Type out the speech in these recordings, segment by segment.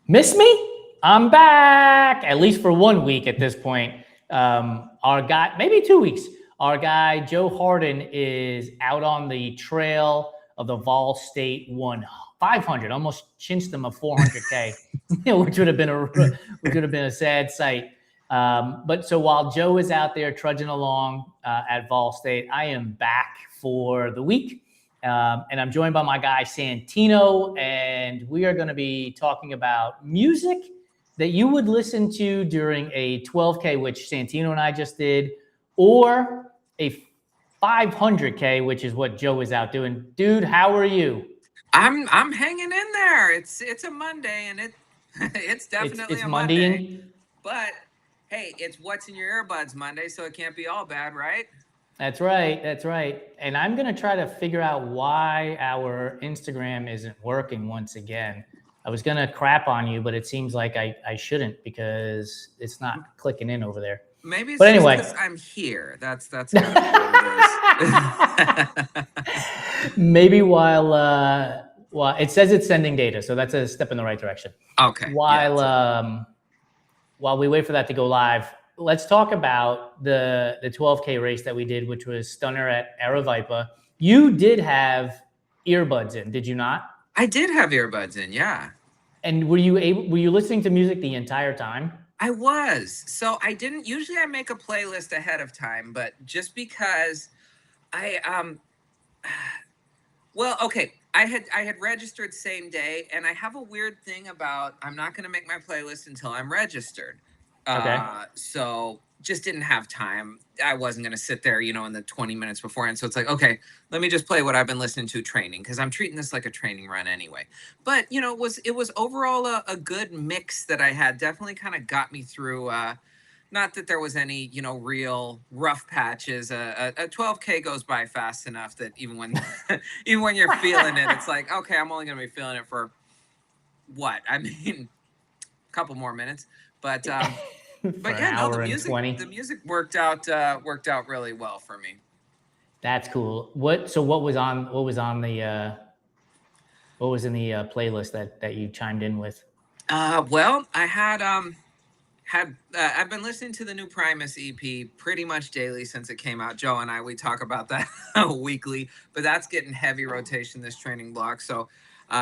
Miss me? I'm back, at least for 1 week at this point. Our guy, maybe 2 weeks. Our guy, Joe Hardin, is out on the trail of the Vol State 500, almost chinched him a 400K, which would have been a sad sight. But so while Joe is out there trudging along at Vol State, I am back for the week. And I'm joined by my guy, Santino, and we are going to be talking about music that you would listen to during a 12K, which Santino and I just did, or a 500K, which is what Joe is out doing. Dude, how are you? I'm hanging in there. It's a Monday and it's definitely It's a Monday. Mondaying. But hey, it's what's in your earbuds Monday, so it can't be all bad, right? That's right. That's right. And I'm going to try to figure out why our Instagram isn't working once again. I was going to crap on you, but it seems like I shouldn't because it's not clicking in over there. Maybe But it's just anyway, because I'm here. That's gotta be what it is. maybe while it says it's sending data, so that's a step in the right direction. Okay. Yeah. While we wait for that to go live, let's talk about the 12K race that we did, which was Stunner at Aravaipa. You did have earbuds in, did you not? I did have earbuds in, yeah. And were you listening to music the entire time? I was. So I didn't usually I make a playlist ahead of time, but just because I well, okay. I had registered same day, and I have a weird thing about I'm not going to make my playlist until I'm registered. Okay. So just didn't have time. I wasn't going to sit there, in the 20 minutes beforehand. So it's like, okay, let me just play what I've been listening to training because I'm treating this like a training run anyway. But it was overall a good mix that I had. Definitely kind of got me through. Not that there was any, real rough patches. A 12K goes by fast enough that even when even when you're feeling it, it's like, okay, I'm only gonna be feeling it for what? I mean, a couple more minutes. But For but an yeah, no, the hour and music 20. the music worked out really well for me. That's cool. What was in the playlist that you chimed in with? Well, I had I've been listening to the new Primus EP pretty much daily since it came out. Joe and we talk about that weekly, but that's getting heavy rotation this training block. So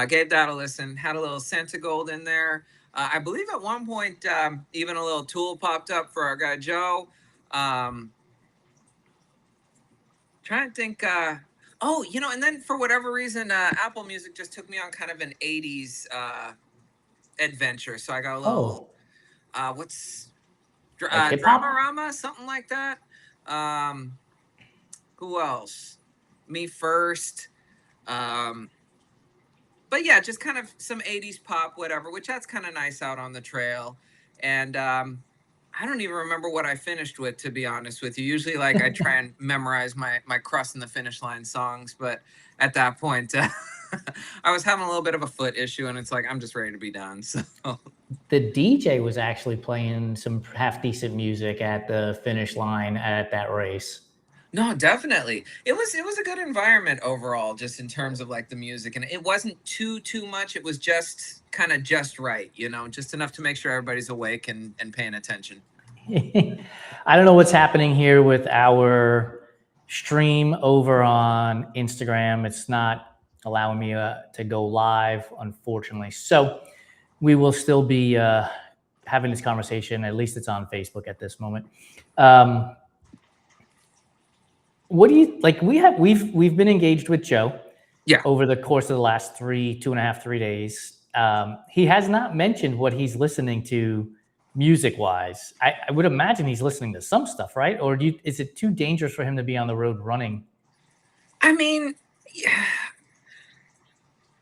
gave that a listen. Had a little Santa Gold in there. I believe at one point even a little Tool popped up for our guy Joe. Um, Trying to think. Oh, and then for whatever reason, Apple Music just took me on kind of an '80s adventure. So I got a little. Oh, What's like hip hop? Dramarama, something like that. Um, who else? Me first. Um, but yeah, just kind of some '80s pop, whatever. Which that's kind of nice out on the trail. And I don't even remember what I finished with, to be honest with you. Usually, like I try and memorize my crossing the finish line songs, but at that point, I was having a little bit of a foot issue, and it's like I'm just ready to be done. So. The DJ was actually playing some half decent music at the finish line at that race. No, definitely. It was a good environment overall, just in terms of like the music, and it wasn't too much. It was just kind of just right, just enough to make sure everybody's awake and paying attention. I don't know what's happening here with our stream over on Instagram. It's not allowing me to go live, unfortunately. So we will still be having this conversation. At least it's on Facebook at this moment. Um, what do you like? We've been engaged with Joe Yeah. over the course of the last 2.5, 3 days. He has not mentioned what he's listening to music wise. I would imagine he's listening to some stuff, right? Or is it too dangerous for him to be on the road running? I mean, yeah,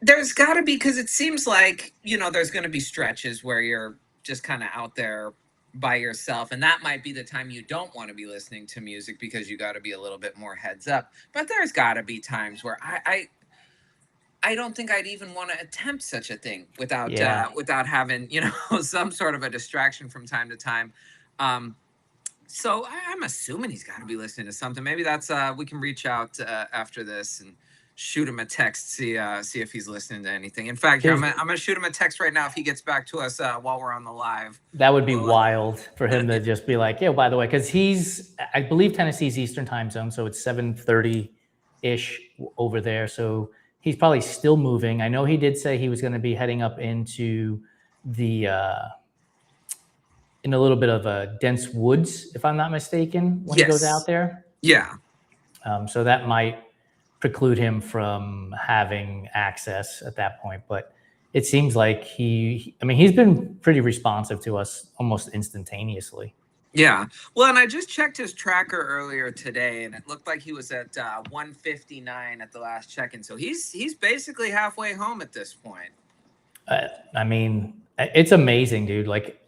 there's got to be because it seems like there's going to be stretches where you're just kind of out there by yourself, and that might be the time you don't want to be listening to music because you got to be a little bit more heads up. But there's got to be times where I don't think I'd even want to attempt such a thing without Yeah. without having some sort of a distraction from time to time. Um, I'm assuming he's got to be listening to something. Maybe that's we can reach out after this and shoot him a text, see if he's listening to anything. In fact, here, I'm gonna shoot him a text right now if he gets back to us while we're on the live. That would be wild for him to just be like, yeah, by the way, because I believe Tennessee's Eastern time zone, so it's 7:30-ish over there. So he's probably still moving. I know he did say he was going to be heading up into in a little bit of a dense woods, if I'm not mistaken, when he goes out there. Yeah. So that might preclude him from having access at that point. But it seems like he's been pretty responsive to us almost instantaneously. Yeah. Well, and I just checked his tracker earlier today, and it looked like he was at 159 at the last check-in. So he's basically halfway home at this point. It's amazing, dude. Like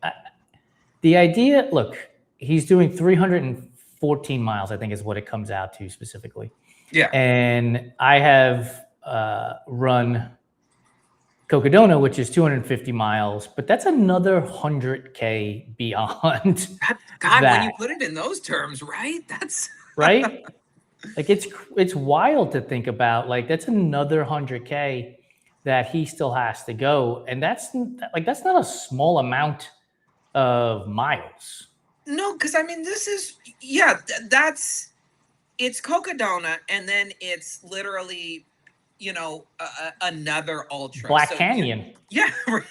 the idea, look, he's doing 314 miles, I think is what it comes out to specifically. Yeah. And I have run Cocodona, which is 250 miles, but that's another 100K beyond. God, when you put it in those terms, right? That's right. Like it's wild to think about. Like that's another 100K that he still has to go, and that's not a small amount of miles. No, because this is it's Cocodona, and then it's literally another ultra, Black Canyon. Right.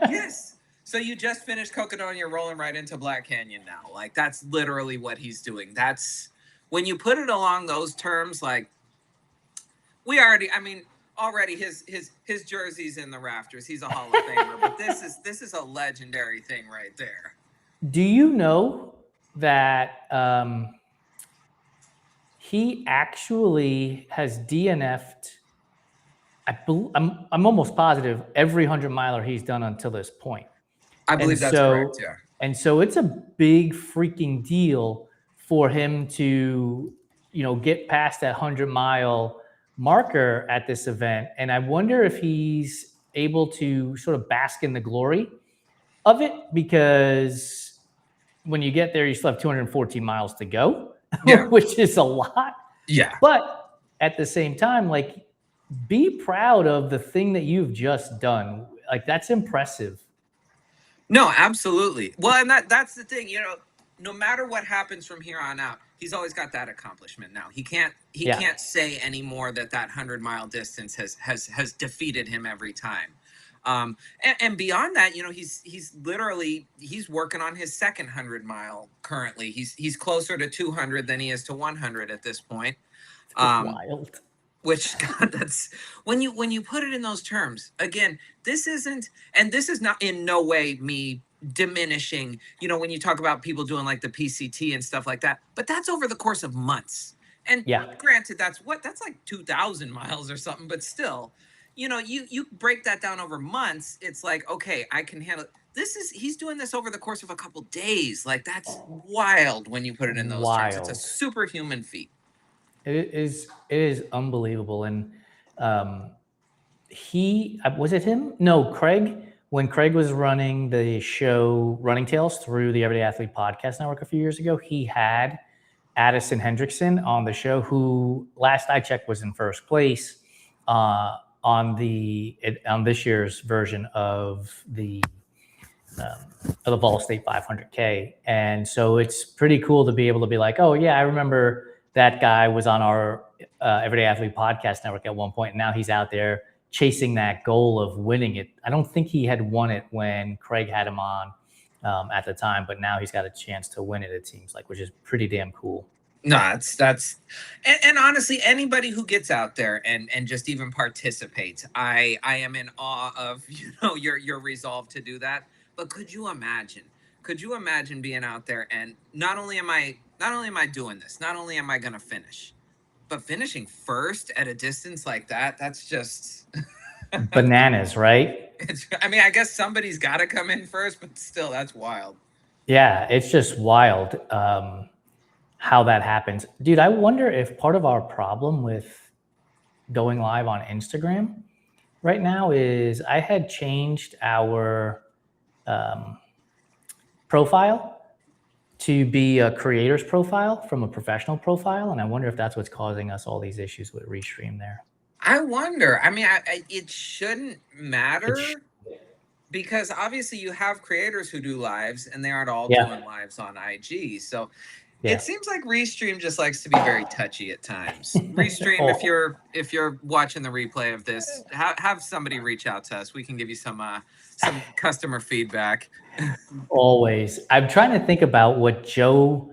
Yes. So you just finished Cocodona, you're rolling right into Black Canyon now. Like that's literally what he's doing. That's when you put it along those terms, like we already his jersey's in the rafters. He's a Hall of Famer, but this is a legendary thing right there. Do you know that he actually has DNF'd, I'm almost positive, every 100-miler he's done until this point. I believe that's correct, yeah. And so it's a big freaking deal for him to, get past that 100-mile marker at this event. And I wonder if he's able to sort of bask in the glory of it, because when you get there, you still have 214 miles to go, which is a lot. Yeah. But at the same time, like, be proud of the thing that you've just done. Like, that's impressive. No, absolutely. Well, and that's the thing, no matter what happens from here on out, he's always got that accomplishment now. He can't say anymore that 100-mile distance has defeated him every time. And beyond that, he's working on his second 100-mile currently. He's closer to 200 than he is to 100 at this point. Wild. Which, God, that's when you put it in those terms. Again, this is not in no way me diminishing, when you talk about people doing like the PCT and stuff like that, but that's over the course of months. And granted, that's like 2,000 miles or something, but still, you break that down over months. It's like, okay, I can handle it. He's doing this over the course of a couple days. Like, that's wild when you put it in those terms. It's a superhuman feat. It is unbelievable. And was it him? No, Craig. When Craig was running the show Running Tales through the Everyday Athlete Podcast Network a few years ago, he had Addison Hendrickson on the show, who last I checked was in first place on this year's version of the Ball State 500K. And so it's pretty cool to be able to be like, oh yeah, I remember that guy was on our Everyday Athlete Podcast Network at one point, and now he's out there chasing that goal of winning it. I don't think he had won it when Craig had him on at the time, but now he's got a chance to win it, it seems like, which is pretty damn cool. No, and honestly, anybody who gets out there and just even participates, I am in awe of your resolve to do that. But could you imagine being out there, and not only am I doing this, not only am I going to finish, but finishing first at a distance like that, that's just bananas, right? I guess somebody's got to come in first, but still, that's wild. Yeah, it's just wild how that happens. Dude, I wonder if part of our problem with going live on Instagram right now is I had changed our profile to be a creator's profile from a professional profile, and I wonder if that's what's causing us all these issues with Restream there. I wonder. I mean, it shouldn't It's matter because obviously you have creators who do lives and they aren't all Yeah. doing lives on IG. So Yeah. it seems like Restream just likes to be very touchy at times. Restream, if you're watching the replay of this, have somebody reach out to us. We can give you some customer feedback. Always. I'm trying to think about what Joe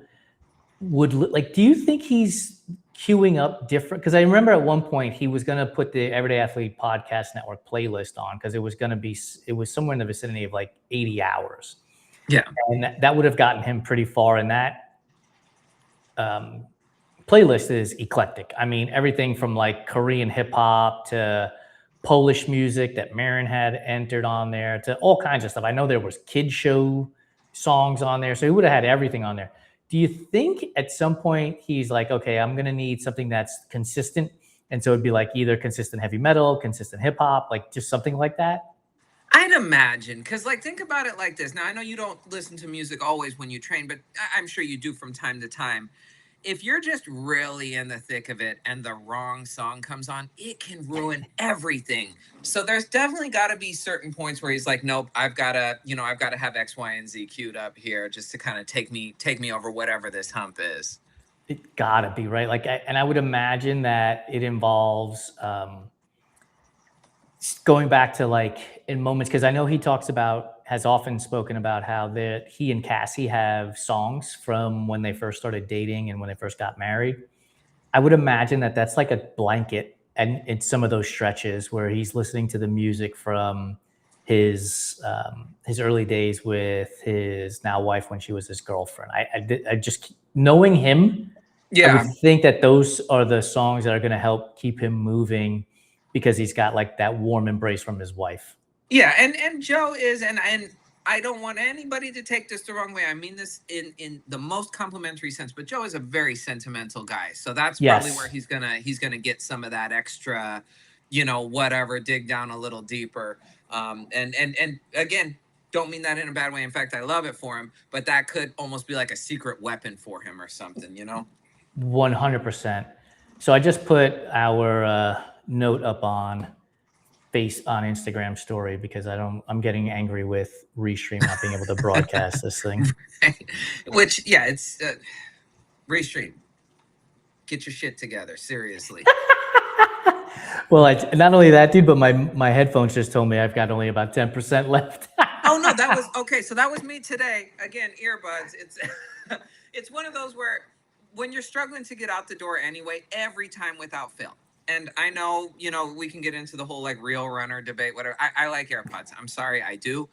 would like. Do you think he's queuing up different? Because I remember at one point he was going to put the Everyday Athlete Podcast Network playlist on because it was somewhere in the vicinity of like 80 hours. Yeah. And that would have gotten him pretty far. And that playlist is eclectic. I mean, everything from like Korean hip hop to Polish music that Marin had entered on there to all kinds of stuff. I know there was kid show songs on there. So he would have had everything on there. Do you think at some point he's like, okay, I'm going to need something that's consistent? And so it'd be like either consistent heavy metal, consistent hip hop, like just something like that? I'd imagine, because like think about it like this. Now I know you don't listen to music always when you train, but I'm sure you do from time to time. If you're just really in the thick of it and the wrong song comes on, it can ruin everything. So there's definitely got to be certain points where he's like, nope, I've got to have X, Y, and Z queued up here just to kind of take me over whatever this hump is. It gotta be, right? Like, and I would imagine that it involves going back to like in moments, because I know he has often spoken about how that he and Cassie have songs from when they first started dating and when they first got married. I would imagine that that's like a blanket, and it's some of those stretches where he's listening to the music from his early days with his now wife when she was his girlfriend. I just knowing him, I would think that those are the songs that are going to help keep him moving because he's got like that warm embrace from his wife. Yeah, and Joe is, and I don't want anybody to take this the wrong way. I mean this in the most complimentary sense, but Joe is a very sentimental guy. So that's probably where he's gonna get some of that extra, whatever, dig down a little deeper. And again, don't mean that in a bad way. In fact, I love it for him, but that could almost be like a secret weapon for him or something, 100%. So I just put our note up on Instagram story because I'm getting angry with Restream not being able to broadcast this thing. Which, yeah, it's Restream. Get your shit together, seriously. Well, not only that, dude, but my headphones just told me I've got only about 10% left. Oh no, that was okay. So that was me today. Again, earbuds. It's one of those where when you're struggling to get out the door anyway, every time without fail. And I know, we can get into the whole like real runner debate, whatever. I like AirPods. I'm sorry, I do.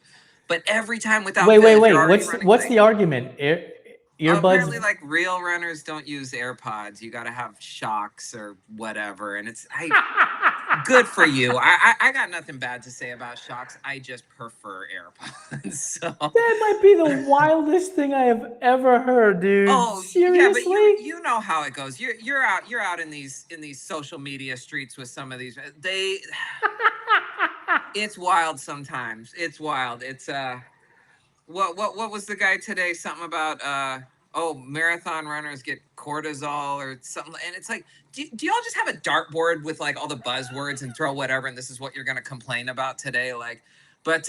But every time without wait. fail, What's the argument? Earbuds? Apparently, like real runners don't use AirPods. You got to have shocks or whatever. And it's good for you. I got nothing bad to say about shocks. I just prefer AirPods. So that might be the wildest thing I have ever heard, dude. Oh, seriously? Yeah, but you know how it goes. You're out in these social media streets with some of these. It's wild sometimes. It's wild. It's what was the guy today? Something about marathon runners get cortisol or something. And it's like, do y'all just have a dartboard with like all the buzzwords and throw whatever, and this is what you're going to complain about today? Like, but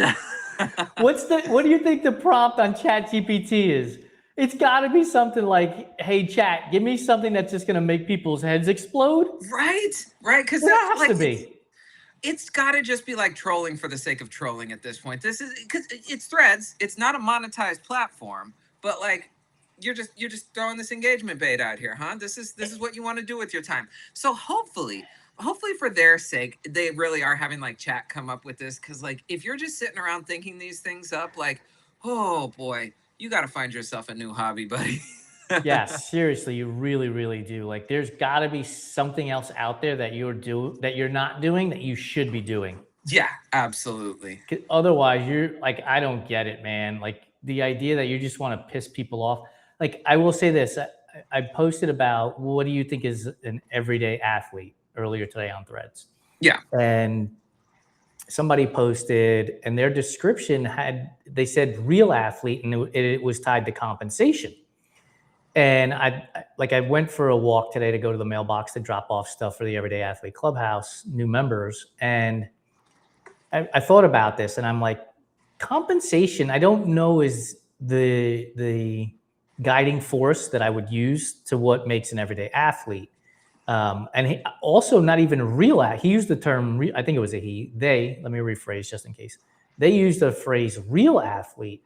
what do you think the prompt on ChatGPT is? It's got to be something like, "Hey, Chat, give me something that's just going to make people's heads explode." Right. Because that has to be. It's got to just be like trolling for the sake of trolling at this point. This is because it's Threads. It's not a monetized platform, but like you're just throwing this engagement bait out here, huh? This is what you want to do with your time. So hopefully for their sake, they really are having like chat come up with this. Because like if you're just sitting around thinking these things up, like, oh boy, you got to find yourself a new hobby, buddy. Yeah, seriously, you really, really do. Like, there's got to be something else out there that you're not doing that you should be doing. Yeah, absolutely. Otherwise, you're like, I don't get it, man. Like the idea that you just want to piss people off. Like, I will say this: I posted about what do you think is an everyday athlete earlier today on Threads. Yeah, and somebody posted, and their description they said real athlete, and it was tied to compensation. And I went for a walk today to go to the mailbox to drop off stuff for the Everyday Athlete Clubhouse new members. And I thought about this and I'm like, compensation, I don't know is the guiding force that I would use to what makes an everyday athlete. And he, also not even real. He used the term. I think it was a he. They. Let me rephrase just in case. They used the phrase "real athlete,"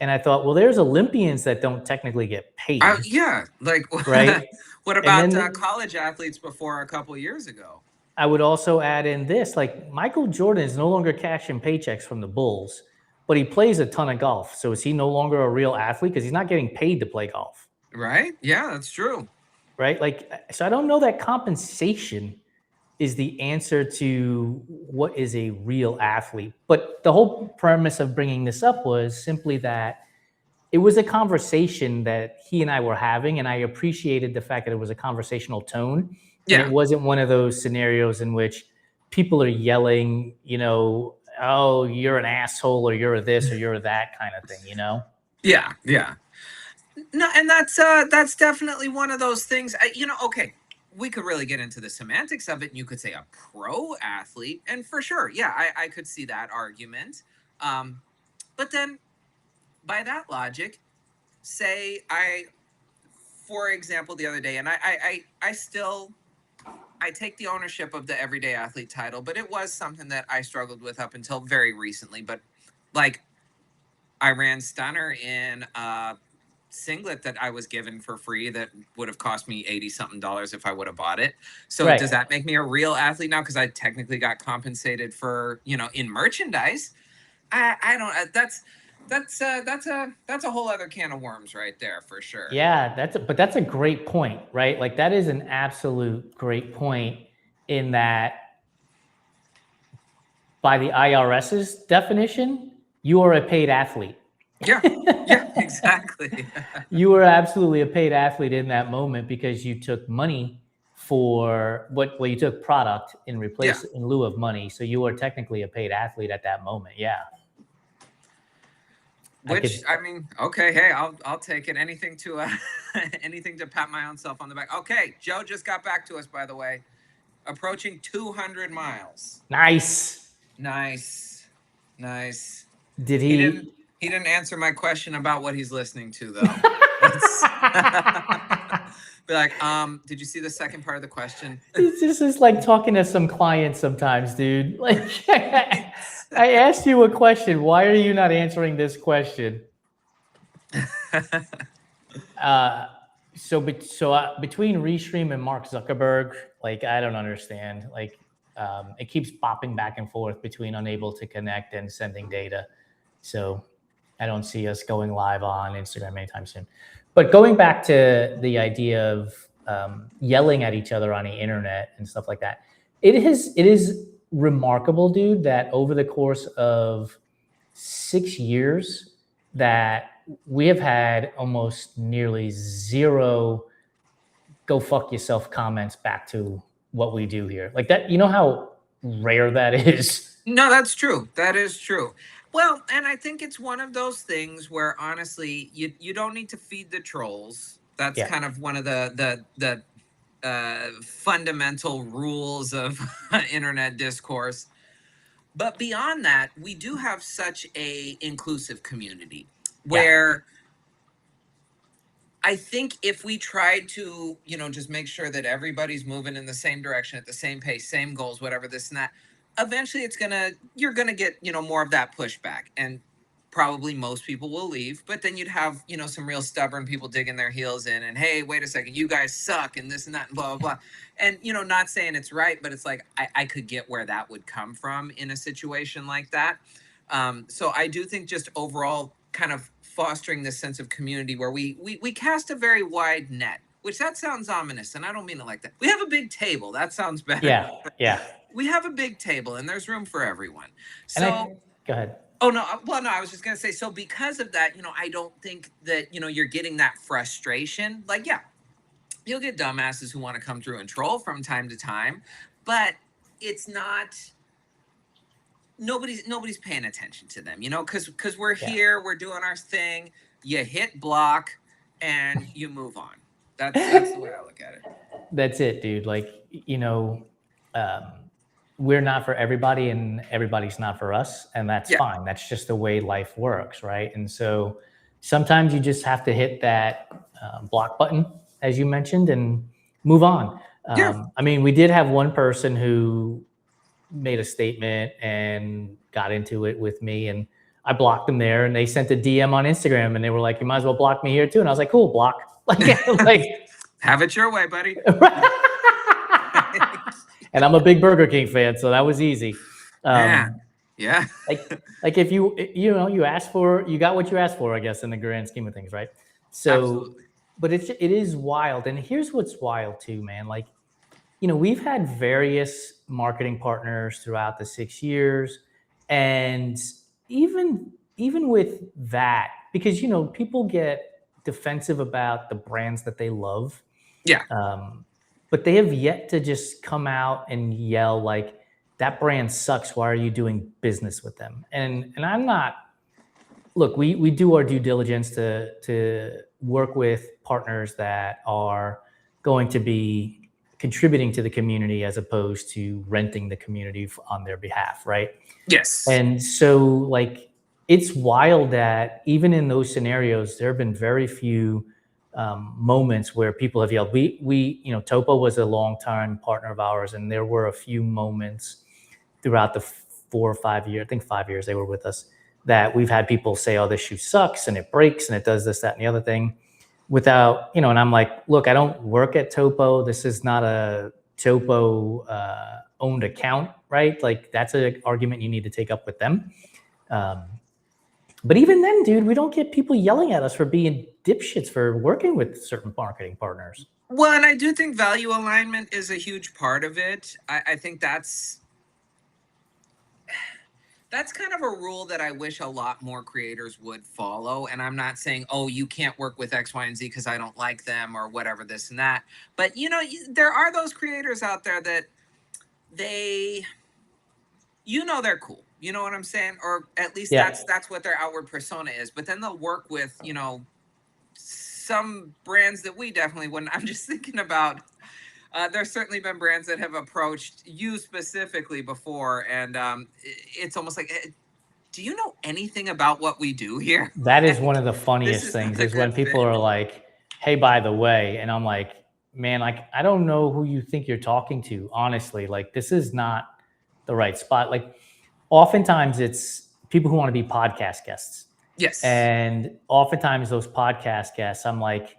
and I thought, well, there's Olympians that don't technically get paid, Yeah, like right? what And about then college athletes before a couple years ago? I would also add in this: like Michael Jordan is no longer cashing paychecks from the Bulls, but he plays a ton of golf. So is he no longer a real athlete because he's not getting paid to play golf? Right? Yeah, that's true. Right? Like, so I don't know that compensation is the answer to what is a real athlete. But the whole premise of bringing this up was simply that it was a conversation that he and I were having, and I appreciated the fact that it was a conversational tone, and it Yeah. wasn't one of those scenarios in which people are yelling, oh, you're an asshole, or you're a this, or you're a that kind of thing, Yeah, yeah. No, and that's definitely one of those things. Okay, we could really get into the semantics of it, and you could say a pro athlete, and for sure, yeah, I could see that argument. Um, but then, by that logic, say for example, the other day, and I still I take the ownership of the everyday athlete title, but it was something that I struggled with up until very recently. But like, I ran stunner in singlet that I was given for free that would have cost me 80 something dollars if I would have bought it. So Right. does that make me a real athlete now because I technically got compensated for, in merchandise? I don't that's a whole other can of worms right there for sure. Yeah, that's a great point, right? Like that is an absolute great point in that by the IRS's definition, you are a paid athlete. Yeah. Yeah, exactly. You were absolutely a paid athlete in that moment because you took money for you took product in Yeah. in lieu of money. So you were technically a paid athlete at that moment. Yeah. I Which could I mean, okay, hey, I'll take it. Anything to anything to pat my own self on the back. Okay, Joe just got back to us, by the way. Approaching 200 miles. nice. Nice. Nice. Did He didn't he he didn't answer my question about what he's listening to though. That's be like, did you see the second part of the question? This is like talking to some clients sometimes, dude. Like, I asked you a question. Why are you not answering this question? Between Restream and Mark Zuckerberg, like I don't understand. Like, it keeps popping back and forth between unable to connect and sending data. So I don't see us going live on Instagram anytime soon. But going back to the idea of yelling at each other on the internet and stuff like that, it is remarkable, dude, that over the course of 6 years, that we have had almost nearly zero "go fuck yourself" comments back to what we do here. Like that, you know how rare that is. No, that's true. That is true. Well, and I think it's one of those things where honestly, you don't need to feed the trolls. That's Yeah. kind of one of the fundamental rules of internet discourse. But beyond that, we do have such a inclusive community Yeah. where I think if we tried to, just make sure that everybody's moving in the same direction at the same pace, same goals, whatever this and that, eventually you're gonna get, more of that pushback. And probably most people will leave, but then you'd have, some real stubborn people digging their heels in and hey, wait a second, you guys suck and this and that and blah blah blah. And not saying it's right, but it's like I could get where that would come from in a situation like that. So I do think just overall kind of fostering this sense of community where we cast a very wide net, which that sounds ominous, and I don't mean it like that. We have a big table. That sounds better. Yeah. Yeah. We have a big table, and there's room for everyone. And So, go ahead. oh no, well no, I was just gonna say. So because of that, I don't think that you're getting that frustration. Like, yeah, you'll get dumbasses who want to come through and troll from time to time, but it's not nobody's paying attention to them, because we're Yeah. here, we're doing our thing. You hit block, and you move on. That's the way I look at it. That's it, dude. Like, um, we're not for everybody and everybody's not for us. And that's Yeah. fine. That's just the way life works. Right. And so sometimes you just have to hit that block button, as you mentioned, and move on. Yeah. I mean, we did have one person who made a statement and got into it with me, and I blocked them there, and they sent a DM on Instagram, and they were like, "You might as well block me here too." And I was like, "Cool, block." Like, Have it your way, buddy. and I'm a big Burger King fan, so that was easy. Man. Um, Yeah. like if you asked for, you got what you asked for, I guess, in the grand scheme of things, right? So, Absolutely. but it is wild, and here's what's wild too, man. Like, we've had various marketing partners throughout the 6 years, and even with that, because people get defensive about the brands that they love, Yeah. but they have yet to just come out and yell like, that brand sucks, why are you doing business with them? And I'm not, look, we do our due diligence to work with partners that are going to be contributing to the community as opposed to renting the community on their behalf, right? Yes. And so, like, it's wild that even in those scenarios, there have been very few moments where people have yelled. Topo was a longtime partner of ours, and there were a few moments throughout the 4 or 5 years, I think 5 years they were with us, that we've had people say, "Oh, this shoe sucks and it breaks and it does this, that, and the other thing," without, and I'm like, "Look, I don't work at Topo. This is not a Topo owned account, right? Like, that's an argument you need to take up with them." Um, but even then, dude, we don't get people yelling at us for being dipshits for working with certain marketing partners. Well, and I do think value alignment is a huge part of it. I think that's kind of a rule that I wish a lot more creators would follow. And I'm not saying, oh, you can't work with X, Y, and Z because I don't like them or whatever, this and that. But there are those creators out there that they, they're cool. You know what I'm saying? Or at least Yeah. that's what their outward persona is. But then they'll work with, some brands that we definitely wouldn't. I'm just thinking about there's certainly been brands that have approached you specifically before, and it's almost like, do you know anything about what we do here? That is one Like, of the this funniest is not things a is when good people fit. are like, "Hey, by the way," and I'm like, "Man, like, I don't know who you think you're talking to, honestly. Like, this is not the right spot." Like, oftentimes it's people who want to be podcast guests. Yes. And oftentimes those podcast guests, I'm like,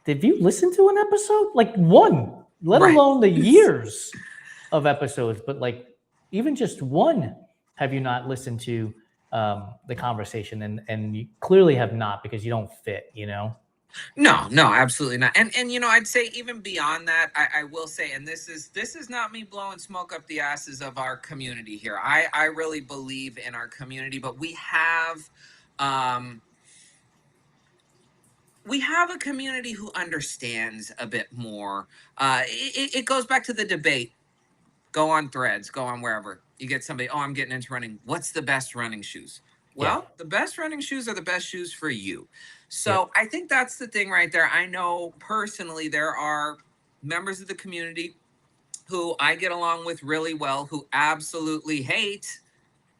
did you listen to an episode? Like, one, let Right. alone the years of episodes, but like even just one, have you not listened to the conversation? And you clearly have not, because you don't fit. No, absolutely not. And I'd say even beyond that, I will say, and this is not me blowing smoke up the asses of our community here. I really believe in our community, but um we have a community who understands a bit more. It goes back to the debate. Go on Threads, go on wherever. You get somebody, oh, I'm getting into running. What's the best running shoes? Yeah. Well, the best running shoes are the best shoes for you. So Yep. I think that's the thing right there. I know personally there are members of the community who I get along with really well who absolutely hate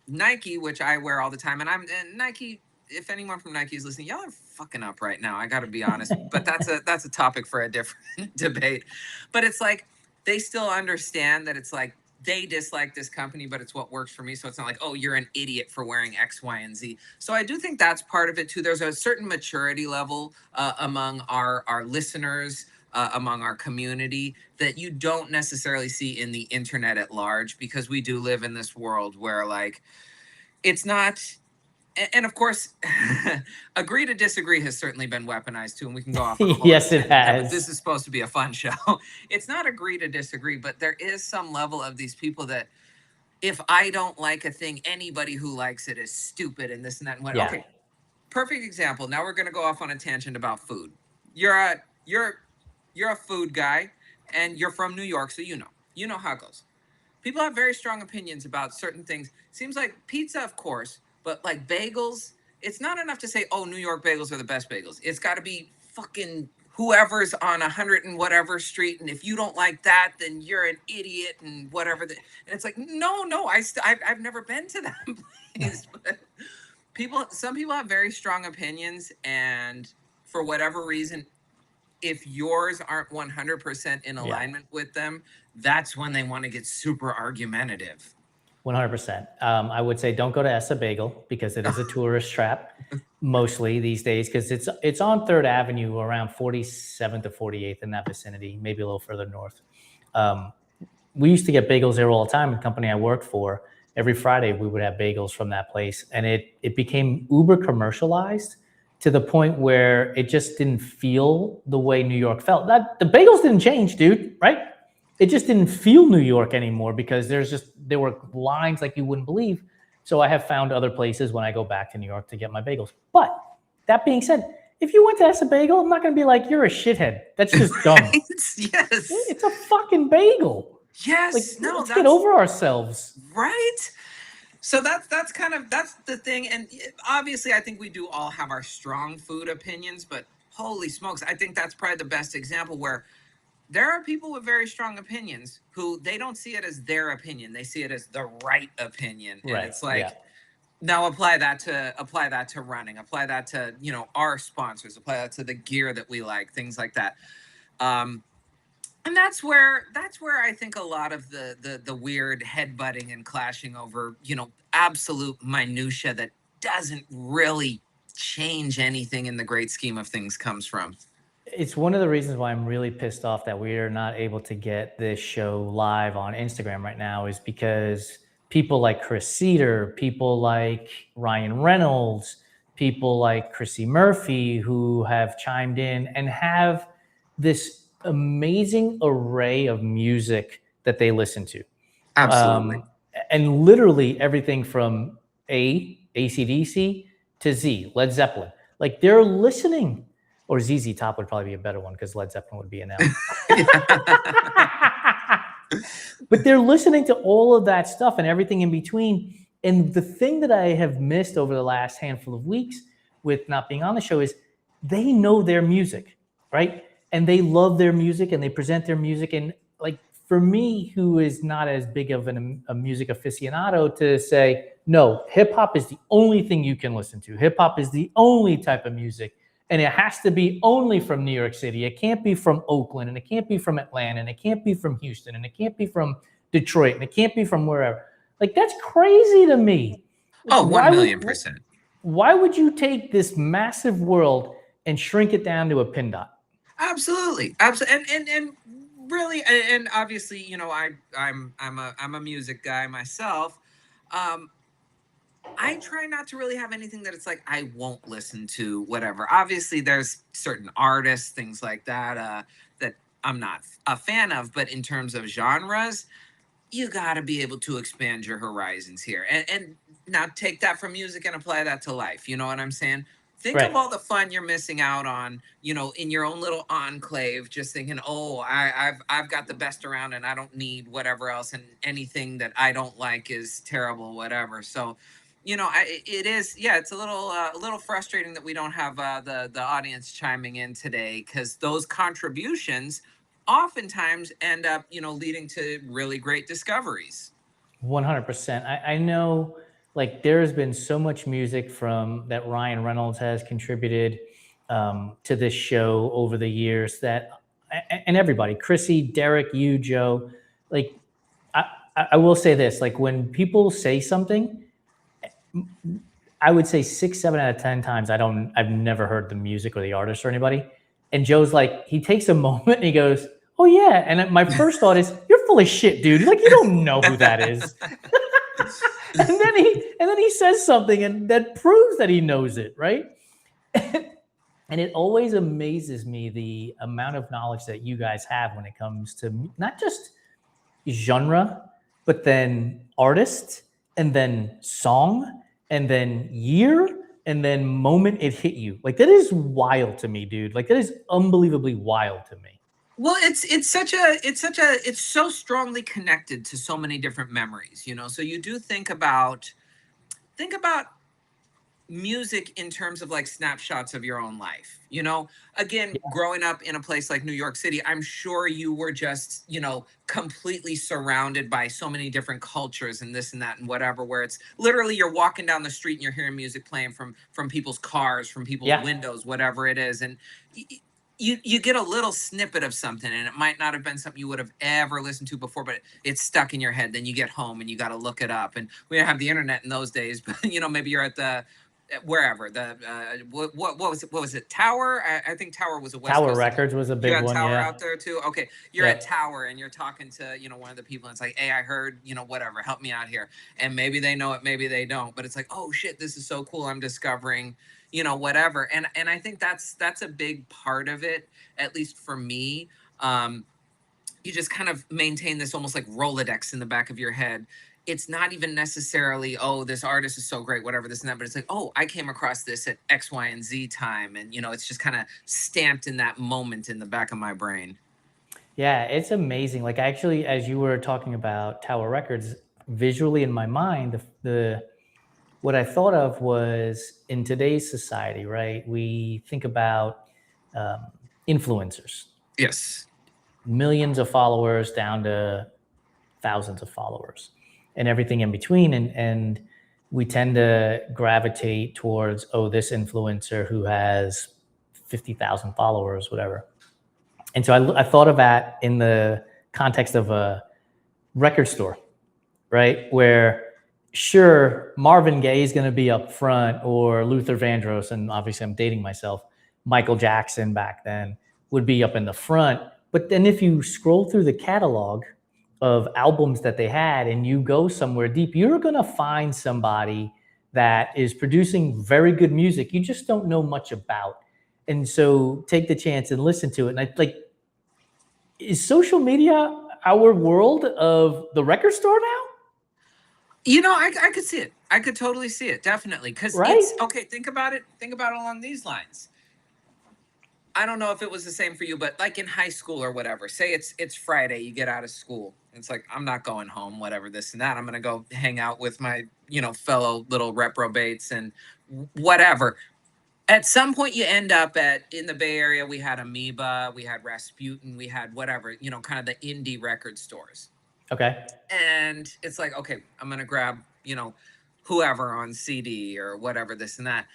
Nike, which I wear all the time. And Nike, if anyone from Nike is listening, y'all are fucking up right now. I got to be honest, but that's a topic for a different debate. But it's like they still understand that it's like they dislike this company, but it's what works for me. So it's not like, oh, you're an idiot for wearing X, Y, and Z. So I do think that's part of it too. There's a certain maturity level among our listeners. Among our community that you don't necessarily see in the internet at large, because we do live in this world where like it's not, and of course agree to disagree has certainly been weaponized too, and we can go off on a whole other Yes, it tangent there, but this has. is supposed to be a fun show. It's not agree to disagree, but there is some level of these people that if I don't like a thing, anybody who likes it is stupid and this and that and what. Yeah. Okay, perfect example. Now we're going to go off on a tangent about food. You're a food guy and you're from New York, so you know how it goes. People have very strong opinions about certain things. Seems like pizza, of course, but like bagels it's not enough to say, oh, New York bagels are the best bagels. It's got to be fucking whoever's on 100 and whatever street, and if you don't like that, then you're an idiot and whatever. And it's like, no, I've never been to that place, but some people have very strong opinions, and for whatever reason, if yours aren't 100% in Yeah. alignment with them, that's when they want to get super argumentative. 100%. I would say don't go to Essa Bagel because it is a tourist trap mostly these days, because it's on 3rd Avenue around 47th to 48th in that vicinity, maybe a little further north. We used to get bagels there all the time. The company I worked for, every Friday we would have bagels from that place, and it became uber commercialized to the point where it just didn't feel the way New York felt. That the bagels didn't change, dude, right? It just didn't feel New York anymore because there were lines like you wouldn't believe. So I have found other places when I go back to New York to get my bagels. But that being said, if you went to Essa Bagel, I'm not going to be like, you're a shithead. That's just dumb. Right? Yes. It's a fucking bagel. Yes. Like, let's get over ourselves. Right. So that's the thing. And obviously, I think we do all have our strong food opinions, but holy smokes, I think that's probably the best example where there are people with very strong opinions who they don't see it as their opinion. They see it as the right opinion. And it's like, now apply that to running, apply that to, our sponsors, apply that to the gear that we like, things like that. And that's where I think a lot of the weird headbutting and clashing over, absolute minutia that doesn't really change anything in the great scheme of things comes from. It's one of the reasons why I'm really pissed off that we are not able to get this show live on Instagram right now, is because people like Chris Cedar, people like Ryan Reynolds, people like Chrissy Murphy, who have chimed in and have this amazing array of music that they listen to. Absolutely. And literally everything from AC/DC to Z, Led Zeppelin. Like, they're listening. Or ZZ Top would probably be a better one because Led Zeppelin would be an L. But they're listening to all of that stuff and everything in between. And the thing that I have missed over the last handful of weeks with not being on the show is they know their music, right? And they love their music and they present their music. And like, for me, who is not as big of a music aficionado, to say, no, hip hop is the only thing you can listen to. Hip hop is the only type of music. And it has to be only from New York City. It can't be from Oakland, and it can't be from Atlanta, and it can't be from Houston, and it can't be from Detroit, and it can't be from wherever. Like, that's crazy to me. Oh, 1,000,000%. Why would you take this massive world and shrink it down to a pin dot? Absolutely. And really, and obviously, I'm a music guy myself. I try not to really have anything that it's like I won't listen to, whatever. Obviously, there's certain artists, things like that, that I'm not a fan of. But in terms of genres, you got to be able to expand your horizons here. And now take that from music and apply that to life. You know what I'm saying? Think of all the fun you're missing out on, in your own little enclave, just thinking, oh, I've got the best around and I don't need whatever else, and anything that I don't like is terrible, whatever. So, it is, it's a little frustrating that we don't have the audience chiming in today, because those contributions oftentimes end up, leading to really great discoveries. 100%. I know, like, there's been so much music that Ryan Reynolds has contributed to this show over the years, and everybody, Chrissy, Derek, you, Joe, like, I will say this, like, when people say something, I would say 6, 7 out of 10 times I've never heard the music or the artist or anybody. And Joe's like, he takes a moment and he goes, oh yeah. And my first thought is, you're full of shit, dude. Like, you don't know who that is. and then he says something and that proves that he knows it, right? And it always amazes me the amount of knowledge that you guys have when it comes to not just genre, but then artist, and then song, and then year, and then moment it hit you. Like, that is wild to me, dude. Like, that is unbelievably wild to me. Well, it's so strongly connected to so many different memories, So you do think about music in terms of like snapshots of your own life. You know, again, growing up in a place like New York City, I'm sure you were just, you know, completely surrounded by so many different cultures and this and that and whatever, where it's literally you're walking down the street and you're hearing music playing from people's cars, from people's Yeah. windows, whatever it is. And you get a little snippet of something, and it might not have been something you would have ever listened to before, but it's stuck in your head. Then you get home and you got to look it up. And we didn't have the internet in those days, but you know, maybe you're at the wherever the what was it, Tower? I think Tower was a West Tower Coast thing. Records was a You big had one. Tower Yeah. out there too. Okay, you're at Tower and you're talking to, you know, one of the people, and it's like, hey, I heard, you know, whatever, help me out here. And maybe they know it, maybe they don't, but it's like, oh shit, this is so cool, I'm discovering, you know, whatever. And I think that's a big part of it, at least for me. You just kind of maintain this almost like Rolodex in the back of your head. It's not even necessarily, oh, this artist is so great, whatever, this and that, but it's like, oh, I came across this at X, Y, and Z time. And, you know, it's just kind of stamped in that moment in the back of my brain. Yeah, it's amazing. Like, actually, as you were talking about Tower Records, visually in my mind, the what I thought of was, in today's society, right? We think about um, influencers, Yes. millions of followers down to thousands of followers, and everything in between. And we tend to gravitate towards, oh, this influencer who has 50,000 followers, whatever. And so I thought of that in the context of a record store, right? Where, sure, Marvin Gaye is going to be up front, or Luther Vandross, and obviously I'm dating myself, Michael Jackson back then would be up in the front. But then if you scroll through the catalog of albums that they had and you go somewhere deep, you're going to find somebody that is producing very good music you just don't know much about. And so take the chance and listen to it. And I like, is social media our world of the record store now? You know, I could see it. I could totally see it, definitely. Because Right? it's okay. Think about it. Think about it along these lines. I don't know if it was the same for you, but like in high school or whatever, say it's Friday, you get out of school. It's like, I'm not going home, whatever, this and that. I'm gonna go hang out with my, you know, fellow little reprobates and whatever. At some point you end up at, in the Bay Area, we had Amoeba, we had Rasputin, we had whatever, you know, kind of the indie record stores. Okay. And it's like, okay, I'm gonna grab, you know, whoever on CD or whatever, this and that.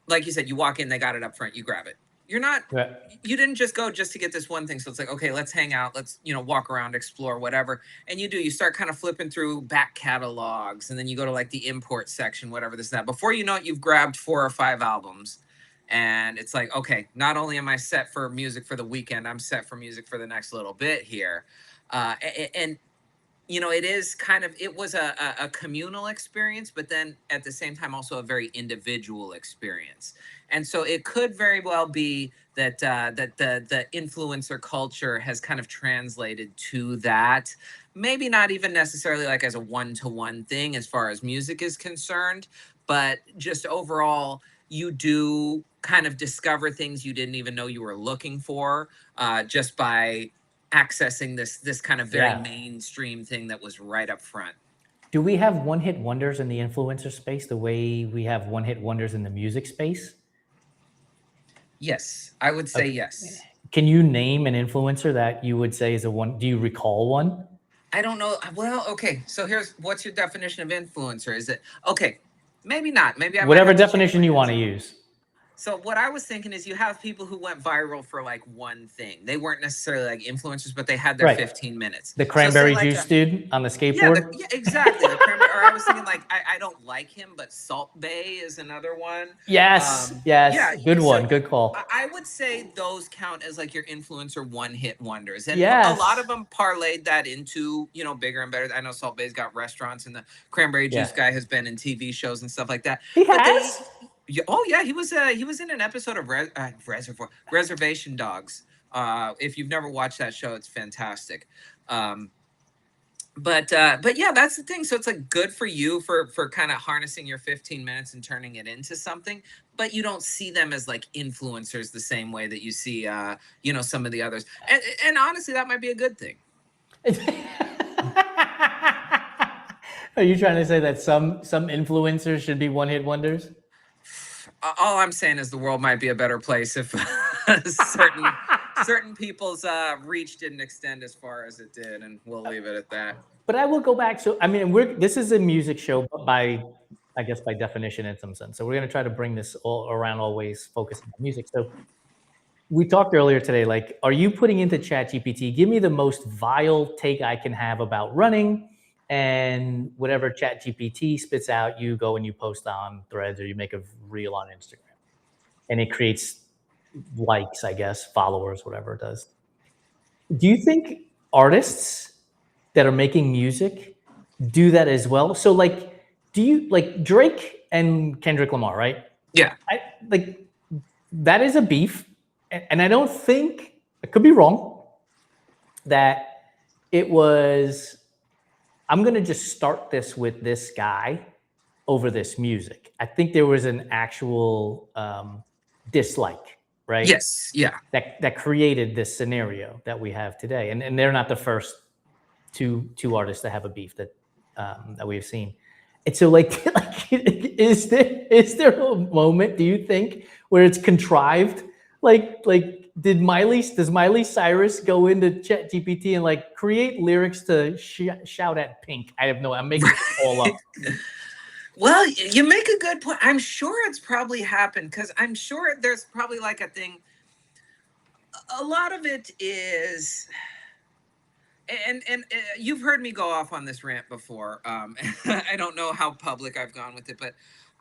Like you said, you walk in, they got it up front, you grab it. You're not, Yeah. you didn't just go just to get this one thing. So it's like, okay, let's hang out, let's, you know, walk around, explore, whatever. And you start kind of flipping through back catalogs, and then you go to like the import section, whatever, this and that. Before you know it, you've grabbed 4 or 5 albums. And it's like, okay, not only am I set for music for the weekend, I'm set for music for the next little bit here. And you know, it is kind of, it was a communal experience, but then at the same time also a very individual experience. And so it could very well be that that the influencer culture has kind of translated to that. Maybe not even necessarily like as a one-to-one thing as far as music is concerned, but just overall, you do kind of discover things you didn't even know you were looking for, just by accessing this kind of very mainstream thing that was right up front. Do we have one hit wonders in the influencer space the way we have one hit wonders in the music space? Yes, I would say Okay. yes. Can you name an influencer that you would say is a one? Do you recall one? I don't know. Well, okay. So here's, what's your definition of influencer? Is it okay? Maybe not. Maybe I might Whatever have to change definition my you want to answer. use. So what I was thinking is you have people who went viral for like one thing. They weren't necessarily like influencers, but they had their Right. 15 minutes. The So say cranberry like juice dude on the yeah, skateboard. yeah, exactly. The cranberry, or I was thinking like, I don't like him, but Salt Bay is another one. Yes. Yes. Yeah. Good So one. Good call. I would say those count as like your influencer one hit wonders. And a Yes. lot of them parlayed that into, you know, bigger and better. I know Salt Bay's got restaurants, and the cranberry juice Yeah. guy has been in TV shows and stuff like that. He But has. oh yeah, he was in an episode of Reservation Dogs. If you've never watched that show, it's fantastic. But yeah, that's the thing. So it's like good for you for kind of harnessing your 15 minutes and turning it into something. But you don't see them as like influencers the same way that you see you know, some of the others. And honestly, that might be a good thing. Are you trying to say that some influencers should be one-hit wonders? All I'm saying is the world might be a better place if certain people's reach didn't extend as far as it did, and we'll leave it at that. But I will go back. So I mean, this is a music show, but I guess by definition in some sense. So we're gonna try to bring this all around, always focusing on music. So we talked earlier today, like, are you putting into ChatGPT, give me the most vile take I can have about running, and whatever ChatGPT spits out, you go and you post on Threads or you make a reel on Instagram, and it creates likes, I guess, followers, whatever it does. Do you think artists that are making music do that as well? So, like, do you like Drake and Kendrick Lamar, right? Yeah. I like that is a beef, and I don't think, I could be wrong, that it was, I'm gonna just start this with this guy over this music. I think there was an actual dislike, right? Yes. Yeah. That created this scenario that we have today, and they're not the first two artists that have a beef that we've seen. And so, like, is there a moment, do you think, where it's contrived? Does Miley Cyrus go into ChatGPT and like create lyrics to shout at Pink? I have no. I'm making it all up. Well, you make a good point. I'm sure it's probably happened because I'm sure there's probably like a thing. A lot of it is, and you've heard me go off on this rant before. I don't know how public I've gone with it, but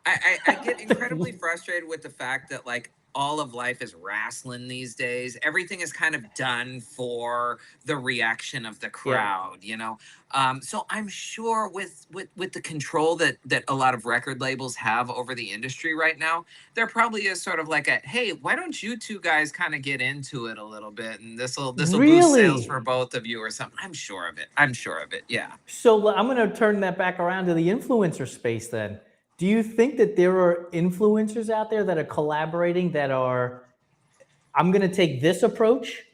I get incredibly frustrated with the fact that like all of life is wrestling these days. Everything is kind of done for the reaction of the crowd, you know. So I'm sure with the control that a lot of record labels have over the industry right now, there probably is sort of like a, hey, why don't you two guys kind of get into it a little bit, and this'll boost sales for both of you or something. I'm sure of it. I'm sure of it. Yeah. So I'm going to turn that back around to the influencer space then. Do you think that there are influencers out there that are collaborating that are, I'm going to take this approach,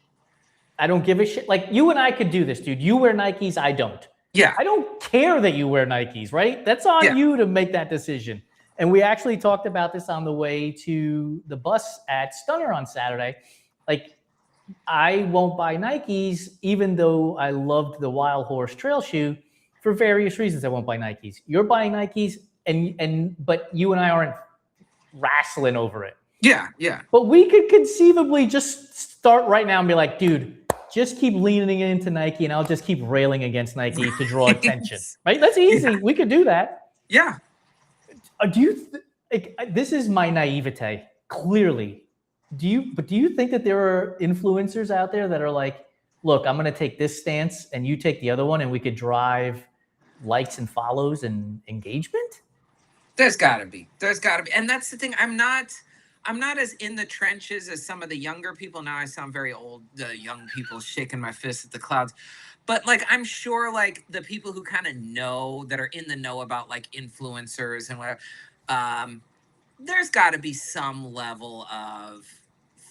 I don't give a shit. Like, you and I could do this, dude. You wear Nikes, I don't. Yeah. I don't care that you wear Nikes, right? That's on you to make that decision. And we actually talked about this on the way to the bus at Stunner on Saturday. Like, I won't buy Nikes, even though I loved the Wild Horse trail shoe. For various reasons, I won't buy Nikes. You're buying Nikes, but you and I aren't wrestling over it. Yeah, yeah. But we could conceivably just start right now and be like, dude, just keep leaning into Nike, and I'll just keep railing against Nike to draw attention. Right? That's easy. Yeah. We could do that. Yeah. Do you? This is my naivete. Clearly, do you think that there are influencers out there that are like, look, I'm going to take this stance, and you take the other one, and we could drive likes and follows and engagement? There's got to be. And that's the thing. I'm not as in the trenches as some of the younger people. Now I sound very old, the young people shaking my fist at the clouds. But like, I'm sure like the people who kind of know, that are in the know about like influencers and whatever, there's got to be some level of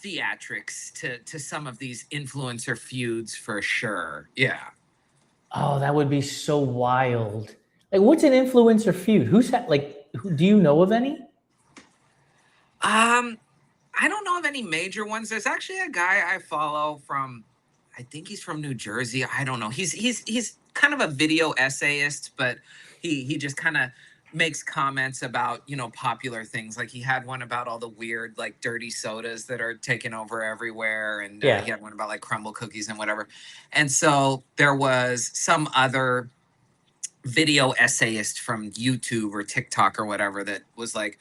theatrics to some of these influencer feuds for sure. Yeah. Oh, that would be so wild. Like, what's an influencer feud? Do you know of any? I don't know of any major ones. There's actually a guy I follow from, I think he's from New Jersey. I don't know. He's kind of a video essayist, but he just kind of makes comments about, you know, popular things. Like he had one about all the weird, like dirty sodas that are taking over everywhere. And he had one about like crumble cookies and whatever. And so there was some other video essayist from YouTube or TikTok or whatever that was like,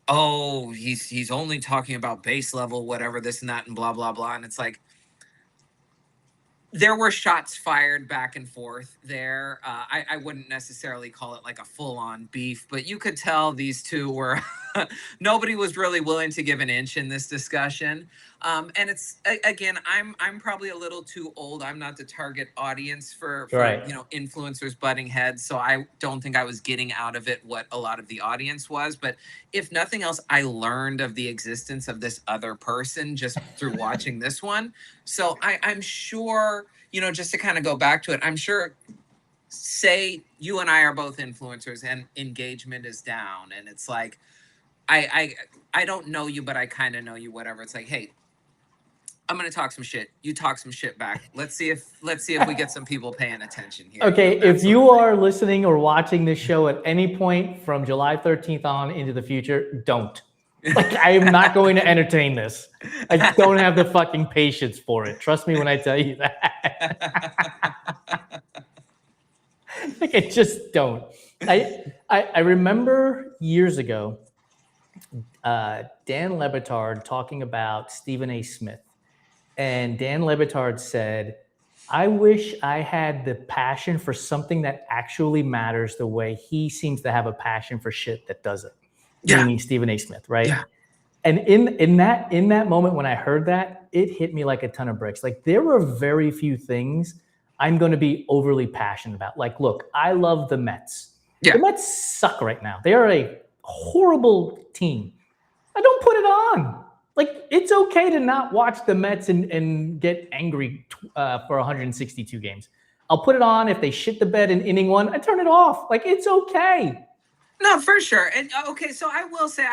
oh, he's only talking about base level, whatever, this and that, and blah, blah, blah. And it's like, there were shots fired back and forth there. I wouldn't necessarily call it like a full-on beef, but you could tell these two were, nobody was really willing to give an inch in this discussion. And it's, again, I'm probably a little too old. I'm not the target audience for you know, influencers butting heads. So I don't think I was getting out of it what a lot of the audience was. But if nothing else, I learned of the existence of this other person just through watching this one. So I'm sure, you know, just to kind of go back to it, I'm sure say you and I are both influencers and engagement is down, and it's like I don't know you, but I kind of know you. Whatever. It's like, hey, I'm gonna talk some shit. You talk some shit back. Let's see if we get some people paying attention here. Okay, if you are listening or watching this show at any point from July 13th on into the future, don't. Like, I am not going to entertain this. I don't have the fucking patience for it. Trust me when I tell you that. Like, I just don't. I remember years ago, Dan Le Batard talking about Stephen A. Smith. And Dan Le Batard said, I wish I had the passion for something that actually matters the way he seems to have a passion for shit that doesn't. Yeah. Meaning Stephen A. Smith, right? Yeah. And in that moment when I heard that, it hit me like a ton of bricks. Like, there were very few things I'm going to be overly passionate about. Like, look, I love the Mets. Yeah. The Mets suck right now. They are a horrible team. I don't put it on. Like, it's okay to not watch the Mets and get angry for 162 games. I'll put it on if they shit the bed in inning one. I turn it off. Like, it's okay. No, for sure. And okay, so I will say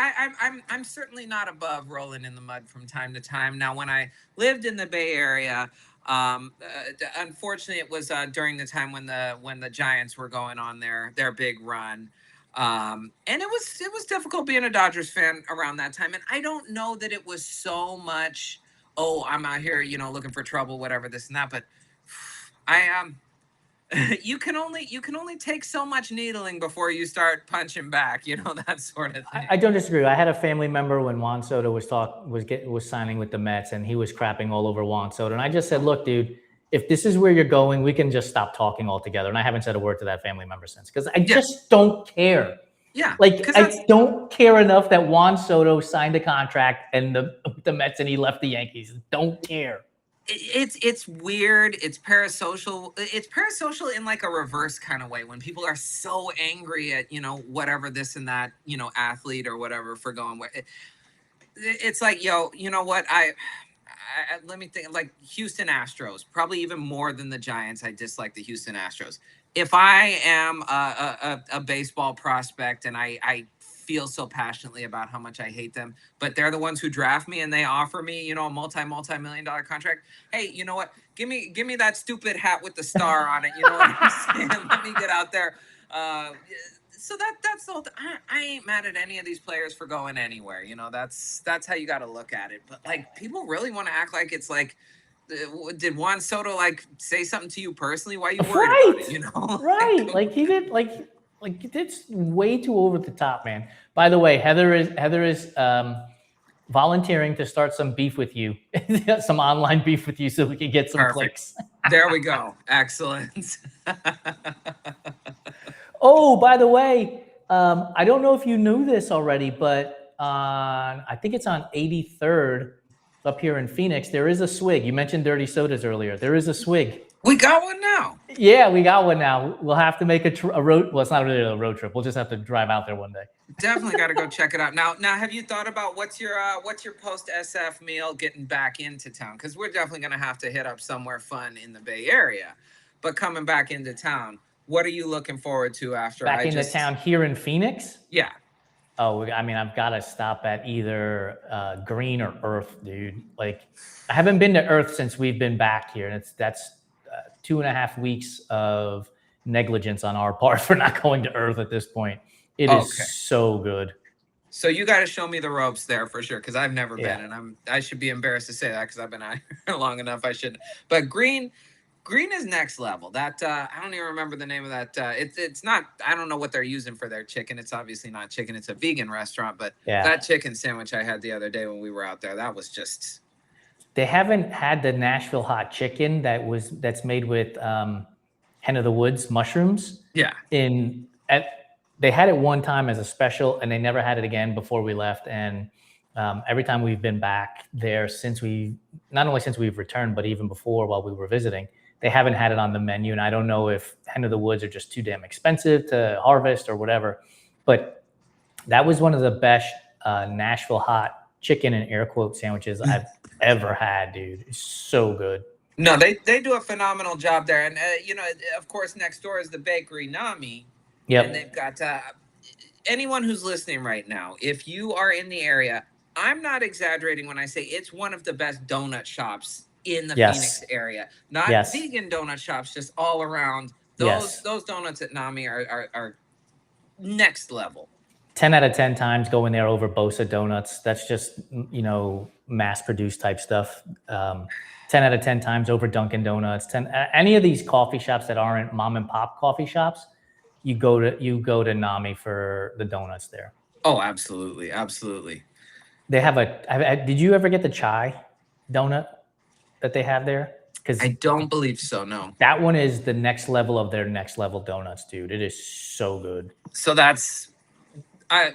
I'm certainly not above rolling in the mud from time to time. Now, when I lived in the Bay Area, unfortunately, it was during the time when the Giants were going on their big run. And it was difficult being a Dodgers fan around that time. And I don't know that it was so much, oh, I'm out here, looking for trouble, whatever, this and that. But you can only take so much needling before you start punching back, that sort of thing. I don't disagree. I had a family member when Juan Soto was signing with the Mets, and he was crapping all over Juan Soto. And I just said, look, dude, if this is where you're going, we can just stop talking altogether. And I haven't said a word to that family member since, because I just don't care. Yeah. Like, I don't care enough that Juan Soto signed a contract and the Mets and he left the Yankees. Don't care. It's weird. It's parasocial. It's parasocial in like a reverse kind of way, when people are so angry at, whatever this and that, athlete or whatever for going where it's like, yo, you know what? I let me think, like Houston Astros, probably even more than the Giants. I dislike the Houston Astros. If I am a baseball prospect and I feel so passionately about how much I hate them, but they're the ones who draft me and they offer me, a multi-million-dollar contract. Hey, you know what? Give me that stupid hat with the star on it. You know what I'm saying? Let me get out there. So that's the whole thing. I ain't mad at any of these players for going anywhere. That's how you got to look at it. But like, people really want to act like it's like, did Juan Soto like say something to you personally? Why are you worried about it? Right. Like, he did. Like it's way too over the top, man. By the way, Heather is volunteering to start some beef with you, some online beef with you, so we can get some clicks. There we go. Excellent. Oh, by the way, I don't know if you knew this already, but I think it's on 83rd up here in Phoenix, there is a swig. You mentioned dirty sodas earlier. There is a swig. We got one now. Yeah, we got one now. We'll have to make a road. Well, it's not really a road trip. We'll just have to drive out there one day. Definitely got to go check it out. Now, have you thought about what's your post SF meal getting back into town? Because we're definitely going to have to hit up somewhere fun in the Bay Area. But coming back into town, what are you looking forward to after? Back into town here in Phoenix? Yeah. Oh, I mean, I've got to stop at either Green or Earth, dude. Like, I haven't been to Earth since we've been back here, and that's 2.5 weeks of negligence on our part for not going to Earth at this point. It is so good. So you got to show me the ropes there for sure, because I've never been, and I should be embarrassed to say that because I've been out here long enough. I should, but Green is next level. That I don't even remember the name of that. It's not. I don't know what they're using for their chicken. It's obviously not chicken. It's a vegan restaurant. But that chicken sandwich I had the other day when we were out there, that was just. They haven't had the Nashville hot chicken that's made with hen of the woods mushrooms. Yeah. They had it one time as a special, and they never had it again before we left. And every time we've been back there not only since we've returned, but even before while we were visiting, they haven't had it on the menu. And I don't know if hen of the woods are just too damn expensive to harvest or whatever. But that was one of the best Nashville hot chicken and air quote sandwiches I've ever had, dude. It's so good. No, they do a phenomenal job there, and of course, next door is the bakery Nami, and Yep. they've got anyone who's listening right now. If you are in the area, I'm not exaggerating when I say it's one of the best donut shops in the Phoenix Yes. area. Not Yes. vegan donut shops, just all around. Those Yes. those donuts at Nami are next level. 10 out of 10 times go in there over Bosa Donuts. That's just, mass produced type stuff. 10 out of 10 times over Dunkin' Donuts. Any of these coffee shops that aren't mom and pop coffee shops, you go to Nami for the donuts there. Oh, absolutely, absolutely. They have did you ever get the chai donut that they have there? Because I don't believe so. No. that one is the next level of their next level donuts, dude. It is so good. So that's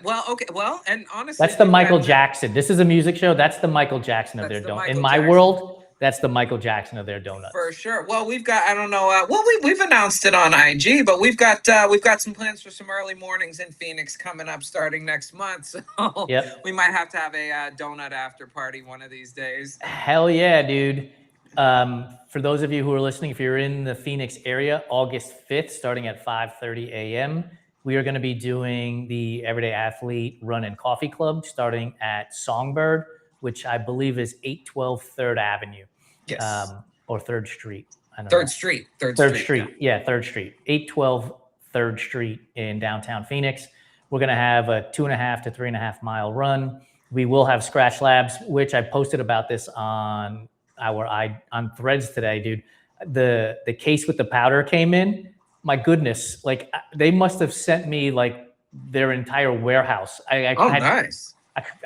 well, okay, well, and honestly, That's the Michael Jackson. This is a music show. That's the Michael Jackson of their donut. In my world, that's the Michael Jackson of their donuts. For sure. Well, we've got, I don't know, well, we've announced it on IG, but we've got some plans for some early mornings in Phoenix coming up starting next month. So Yep. we might have to have a donut after party one of these days. Hell yeah, dude. For those of you who are listening, if you're in the Phoenix area, August 5th, starting at 5:30 a.m., we are going to be doing the Everyday Athlete Run and Coffee Club starting at Songbird, which I believe is 812 3rd Avenue. Yes. Or 3rd Street. I don't 3rd know. Street. 3rd Street. Yeah, 3rd Street. 812 3rd Street in downtown Phoenix. We're going to have a 2.5 to 3.5 mile run. We will have scratch labs, which I posted about this on on Threads today, dude. The case with the powder came in. My goodness, like they must have sent me like their entire warehouse. Nice.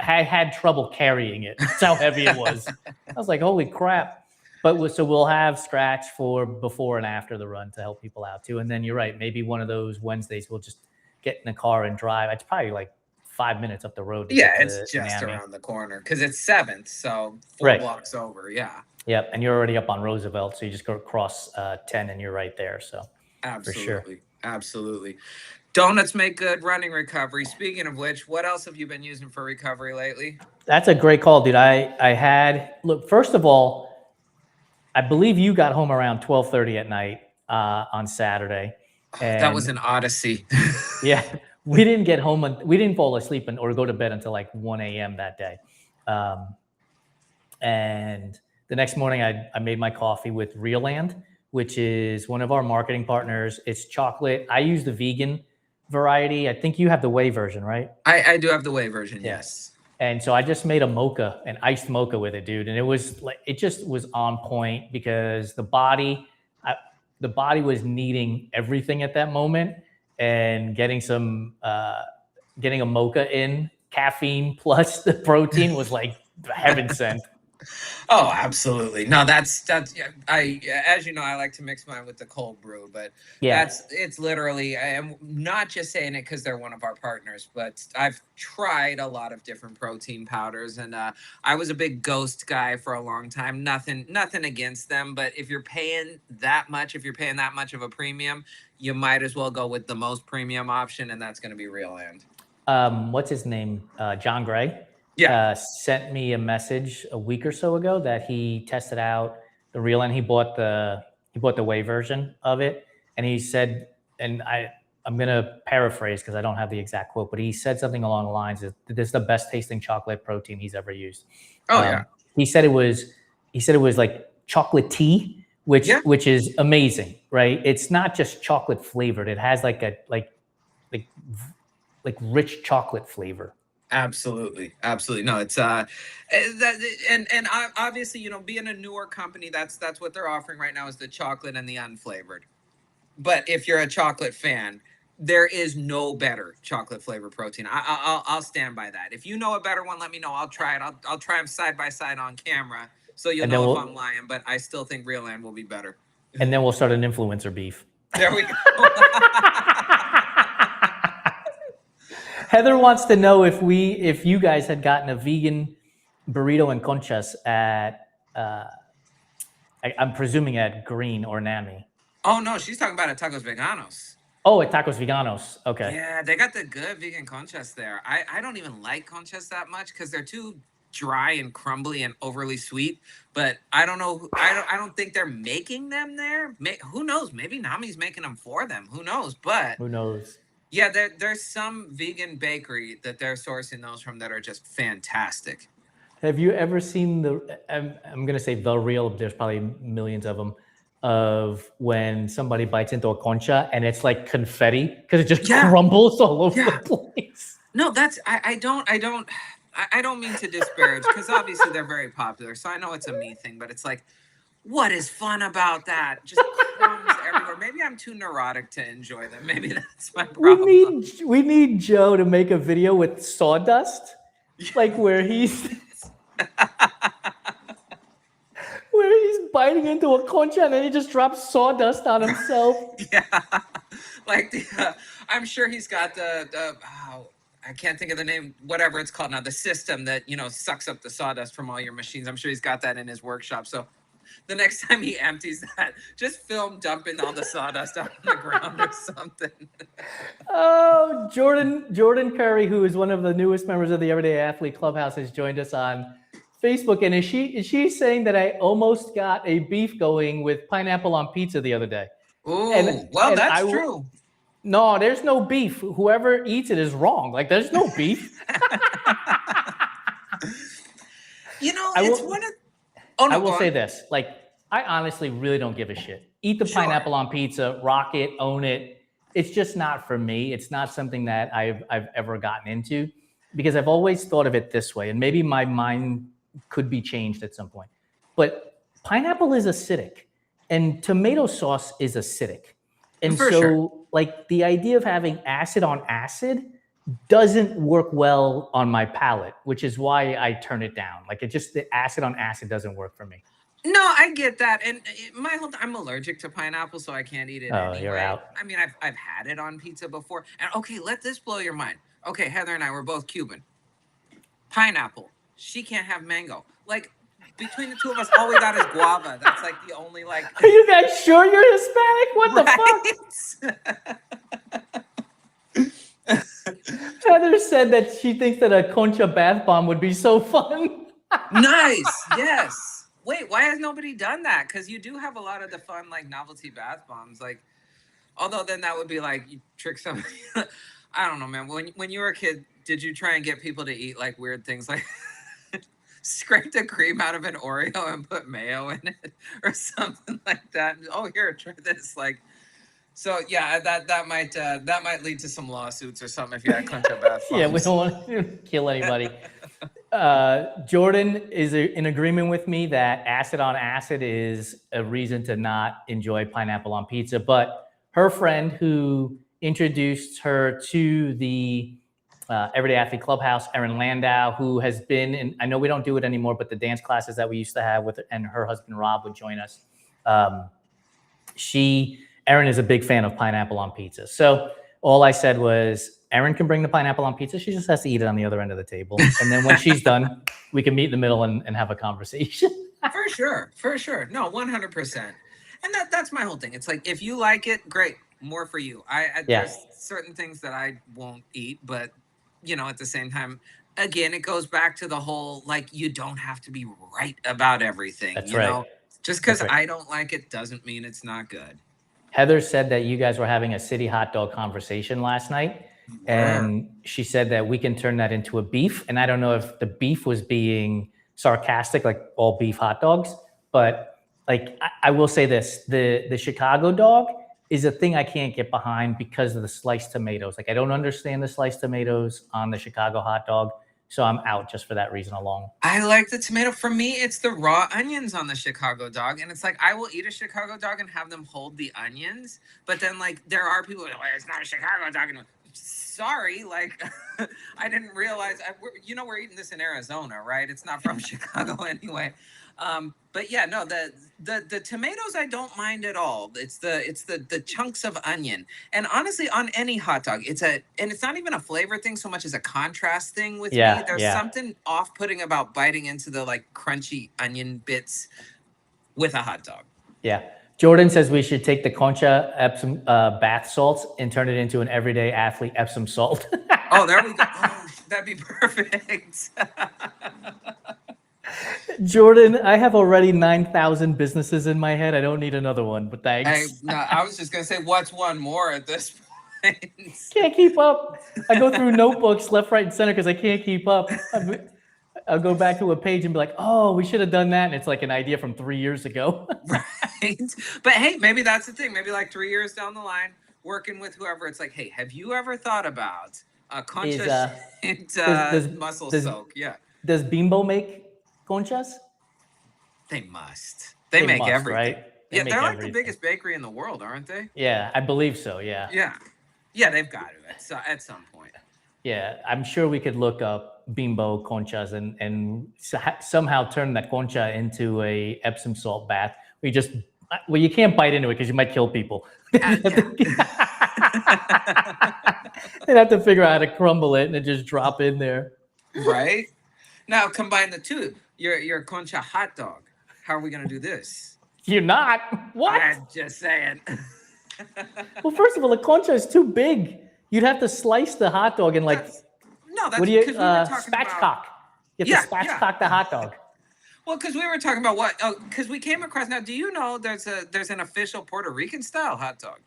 I had trouble carrying it. That's how heavy it was. I was like, holy crap. But so we'll have scratch for before and after the run to help people out too. And then you're right, maybe one of those Wednesdays we'll just get in the car and drive. It's probably like 5 minutes up the road. It's just around the corner because it's 7th, so 4 blocks over. Yeah. Yep, and you're already up on Roosevelt, so you just go across 10 and you're right there. So absolutely, for sure. Absolutely. Donuts make good running recovery. Speaking of which, what else have you been using for recovery lately? That's a great call, dude. Look, first of all, I believe you got home around 12:30 at night on Saturday. And that was an odyssey. Yeah, we didn't get home. We didn't fall asleep or go to bed until like 1 a.m. that day. And the next morning, I made my coffee with Realand, which is one of our marketing partners. It's chocolate. I use the vegan variety. I think you have the whey version, right? I do have the whey version, yes. And so I just made an iced mocha with it, dude. And it just was on point because the body was needing everything at that moment, and getting a mocha in, caffeine plus the protein was like heaven sent. Oh, absolutely. No, that's as you know, I like to mix mine with the cold brew, but it's literally, I am not just saying it because they're one of our partners, but I've tried a lot of different protein powders, and I was a big Ghost guy for a long time. Nothing against them, but if you're paying that much of a premium, you might as well go with the most premium option, and that's going to be Realand. What's his name? John Gray. Yeah. Sent me a message a week or so ago that he tested out the Realand. He bought the whey version of it, and he said, and I'm gonna paraphrase because I don't have the exact quote, but he said something along the lines of, "This is the best tasting chocolate protein he's ever used." Oh yeah. He said it was like chocolate tea, which is amazing, right? It's not just chocolate flavored; it has like rich chocolate flavor. Absolutely. No, it's and obviously, being a newer company, that's what they're offering right now is the chocolate and the unflavored. But if you're a chocolate fan, there is no better chocolate flavor protein. I'll stand by that. If you know a better one, let me know. I'll try it. I'll try them side by side on camera, so you'll know if I'm lying. But I still think Realand will be better. And then we'll start an influencer beef. There we go. Heather wants to know if you guys had gotten a vegan burrito and conchas at I'm presuming at Green or Nami. Oh no, she's talking about at Tacos Veganos. Oh, at Tacos Veganos. Okay. Yeah, they got the good vegan conchas there. I don't even like conchas that much because they're too dry and crumbly and overly sweet. But I don't know. I don't think they're making them there. Who knows? Maybe Nami's making them for them. Who knows? But Who knows? yeah, there's some vegan bakery that they're sourcing those from that are just fantastic. Have you ever seen I'm going to say the real, there's probably millions of them, of when somebody bites into a concha and it's like confetti because it just crumbles all over the place? No, I don't mean to disparage because obviously they're very popular. So I know it's a me thing, but it's like, what is fun about that? Just crumbs everywhere. Maybe I'm too neurotic to enjoy them. Maybe that's my problem. We need Joe to make a video with sawdust, like where he's biting into a concha and then he just drops sawdust on himself. Yeah, like I'm sure he's got I can't think of the name, whatever it's called now, the system that, sucks up the sawdust from all your machines. I'm sure he's got that in his workshop. So the next time he empties that, just film dumping all the sawdust on the ground or something. Oh, Jordan Curry, who is one of the newest members of the Everyday Athlete Clubhouse, has joined us on Facebook. And is she saying that I almost got a beef going with pineapple on pizza the other day? Oh, that's true. No, there's no beef. Whoever eats it is wrong. Like, there's no beef. I will say this. Like, I honestly really don't give a shit. Eat the pineapple on pizza, rock it, own it. It's just not for me. It's not something that I've ever gotten into because I've always thought of it this way. And maybe my mind could be changed at some point. But pineapple is acidic and tomato sauce is acidic. And like the idea of having acid on acid doesn't work well on my palate, which is why I turn it down. Like the acid on acid doesn't work for me. No, I get that. And I'm allergic to pineapple, so I can't eat it anyway. You're out. I mean, I've had it on pizza before. And okay, let this blow your mind. Okay, Heather and I were both Cuban. Pineapple. She can't have mango. Like, between the two of us, all we got is guava. That's like the only like. Are you guys sure you're Hispanic? What the fuck? Heather said that she thinks that a concha bath bomb would be so fun. Nice. Yes. Wait, why has nobody done that? Because you do have a lot of the fun like novelty bath bombs. Like, although then that would be like you trick somebody. I don't know, man. When you were a kid, did you try and get people to eat like weird things like? Scrape the cream out of an Oreo and put mayo in it or something like that. Oh, here, try this. Like, so yeah, that might lead to some lawsuits or something if you had concha bath bombs. Yeah, we don't want to kill anybody. Jordan is in agreement with me that acid on acid is a reason to not enjoy pineapple on pizza. But her friend who introduced her to the Everyday Athlete Clubhouse, Erin Landau, who has been in, I know we don't do it anymore, but the dance classes that we used to have with, and her husband Rob would join us. Erin is a big fan of pineapple on pizza. So all I said was, Erin can bring the pineapple on pizza. She just has to eat it on the other end of the table. And then when she's done, we can meet in the middle and have a conversation. For sure. No, 100%. And that's my whole thing. It's like, if you like it, great, more for you. There's certain things that I won't eat, but at the same time, again, it goes back to the whole, like, you don't have to be right about everything. That's right. Just because I don't like it doesn't mean it's not good. Heather said that you guys were having a city hot dog conversation last night. And she said that we can turn that into a beef. And I don't know if the beef was being sarcastic, like all beef hot dogs, but like, I will say this, the Chicago dog is a thing I can't get behind because of the sliced tomatoes. Like, I don't understand the sliced tomatoes on the Chicago hot dog. So I'm out just for that reason alone. I like the tomato. For me, it's the raw onions on the Chicago dog. And it's like, I will eat a Chicago dog and have them hold the onions. But then, like, there are people who are like, it's not a Chicago dog. And sorry, like, I didn't realize, we're eating this in Arizona, right? It's not from Chicago anyway. But yeah, no, the tomatoes I don't mind at all. It's the chunks of onion. And honestly, on any hot dog, and it's not even a flavor thing so much as a contrast thing with me. There's something off-putting about biting into the like crunchy onion bits with a hot dog. Yeah. Jordan says we should take the concha Epsom bath salts and turn it into an Everyday Athlete Epsom salt. Oh, there we go. Oh, that'd be perfect. Jordan, I have already 9,000 businesses in my head. I don't need another one, but thanks. No, I was just gonna say, what's one more at this point? Can't keep up. I go through notebooks left, right, and center because I can't keep up. I'll go back to a page and be like, oh, we should have done that. And it's like an idea from 3 years ago. Right. But hey, maybe that's the thing. Maybe like 3 years down the line, working with whoever, it's like, hey, have you ever thought about a concha mussel does soak? Yeah. does Bimbo make conchas? They must. They make must, everything. right? Yeah, make they're like everything. the biggest bakery in the world, aren't they? Yeah, I believe so. Yeah. Yeah. Yeah, they've got to at some point. Yeah, I'm sure we could look up Bimbo conchas and somehow turn that concha into a Epsom salt bath. Well, you can't bite into it because you might kill people. They'd have to figure out how to crumble it and then just drop in there. Right? Now combine the two. Your concha hot dog. How are we gonna do this? You're not. What? I'm just saying. Well, first of all, the concha is too big. You'd have to slice the hot dog and that's what do you because we were talking spatchcock? about. You have to spatchcock the hot dog. Well, because we were talking about what? Oh, because we came across. Now, do you know there's an official Puerto Rican style hot dog?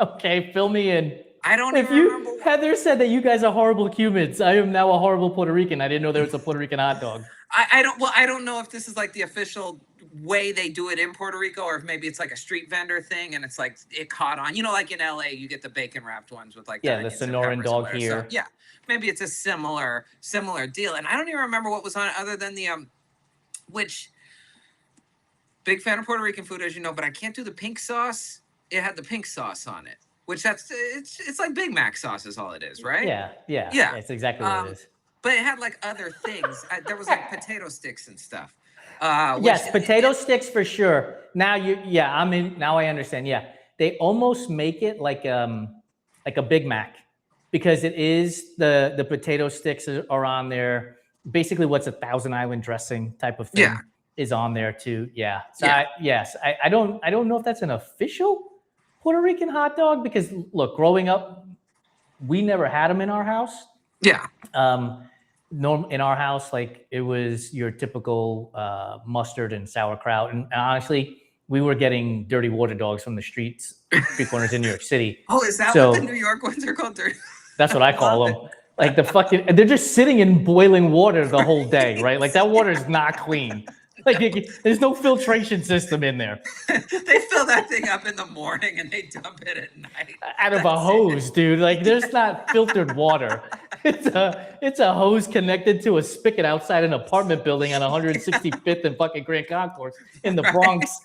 Okay, fill me in. I don't even remember. Heather said that you guys are horrible Cubans. I am now a horrible Puerto Rican. I didn't know there was a Puerto Rican hot dog. I don't know if this is like the official way they do it in Puerto Rico, or if maybe it's like a street vendor thing and it's like it caught on. You know, like in LA, you get the bacon wrapped ones with like the Sonoran dog here. So, yeah, maybe it's a similar deal. And I don't even remember what was on it other than the which big fan of Puerto Rican food, as you know, but I can't do the pink sauce. It had the pink sauce on it, which it's like Big Mac sauce is all it is, right? Yeah. That's exactly what it is. But it had like other things. There was like potato sticks and stuff. Yes, potato sticks for sure. Now now I understand. Yeah, they almost make it like a Big Mac because it is the potato sticks are on there. Basically, what's a Thousand Island dressing type of thing is on there too. Yeah. So I don't know if that's an official Puerto Rican hot dog because look, growing up, we never had them in our house. Yeah. In our house, like it was your typical mustard and sauerkraut, and honestly, we were getting dirty water dogs from the street corners in New York City. Oh, is that what the New York ones are called? Dirty. That's what I call them. Like and they're just sitting in boiling water the whole day, right? Like that water is not clean. Like there's no filtration system in there. They fill that thing up in the morning and they dump it at night. Out of a hose, dude. Like there's not filtered water. It's a hose connected to a spigot outside an apartment building on 165th and fucking Grand Concourse in the Bronx.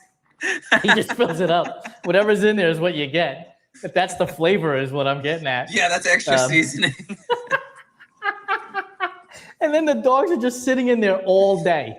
He just fills it up. Whatever's in there is what you get. If that's the flavor, is what I'm getting at. Yeah, that's extra seasoning. And then the dogs are just sitting in there all day.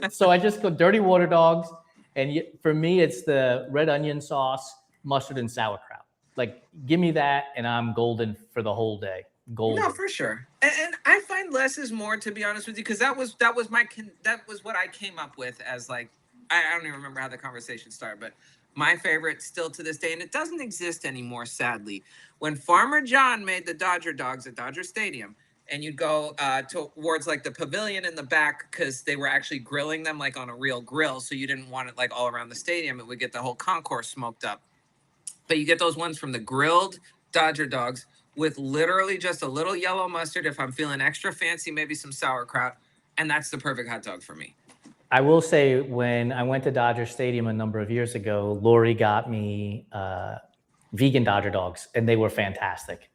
So I just go dirty water dogs. And for me, it's the red onion sauce, mustard, and sauerkraut. Like, give me that, and I'm golden for the whole day. Golden. No, for sure. And I find less is more, to be honest with you, because that was what I came up with as like, I don't even remember how the conversation started, but my favorite still to this day, and it doesn't exist anymore, sadly. When Farmer John made the Dodger dogs at Dodger Stadium, and you'd go towards like the pavilion in the back because they were actually grilling them like on a real grill. So you didn't want it like all around the stadium. It would get the whole concourse smoked up. But you get those ones from the grilled Dodger dogs with literally just a little yellow mustard. If I'm feeling extra fancy, maybe some sauerkraut. And that's the perfect hot dog for me. I will say when I went to Dodger Stadium a number of years ago, Lori got me vegan Dodger dogs, and they were fantastic.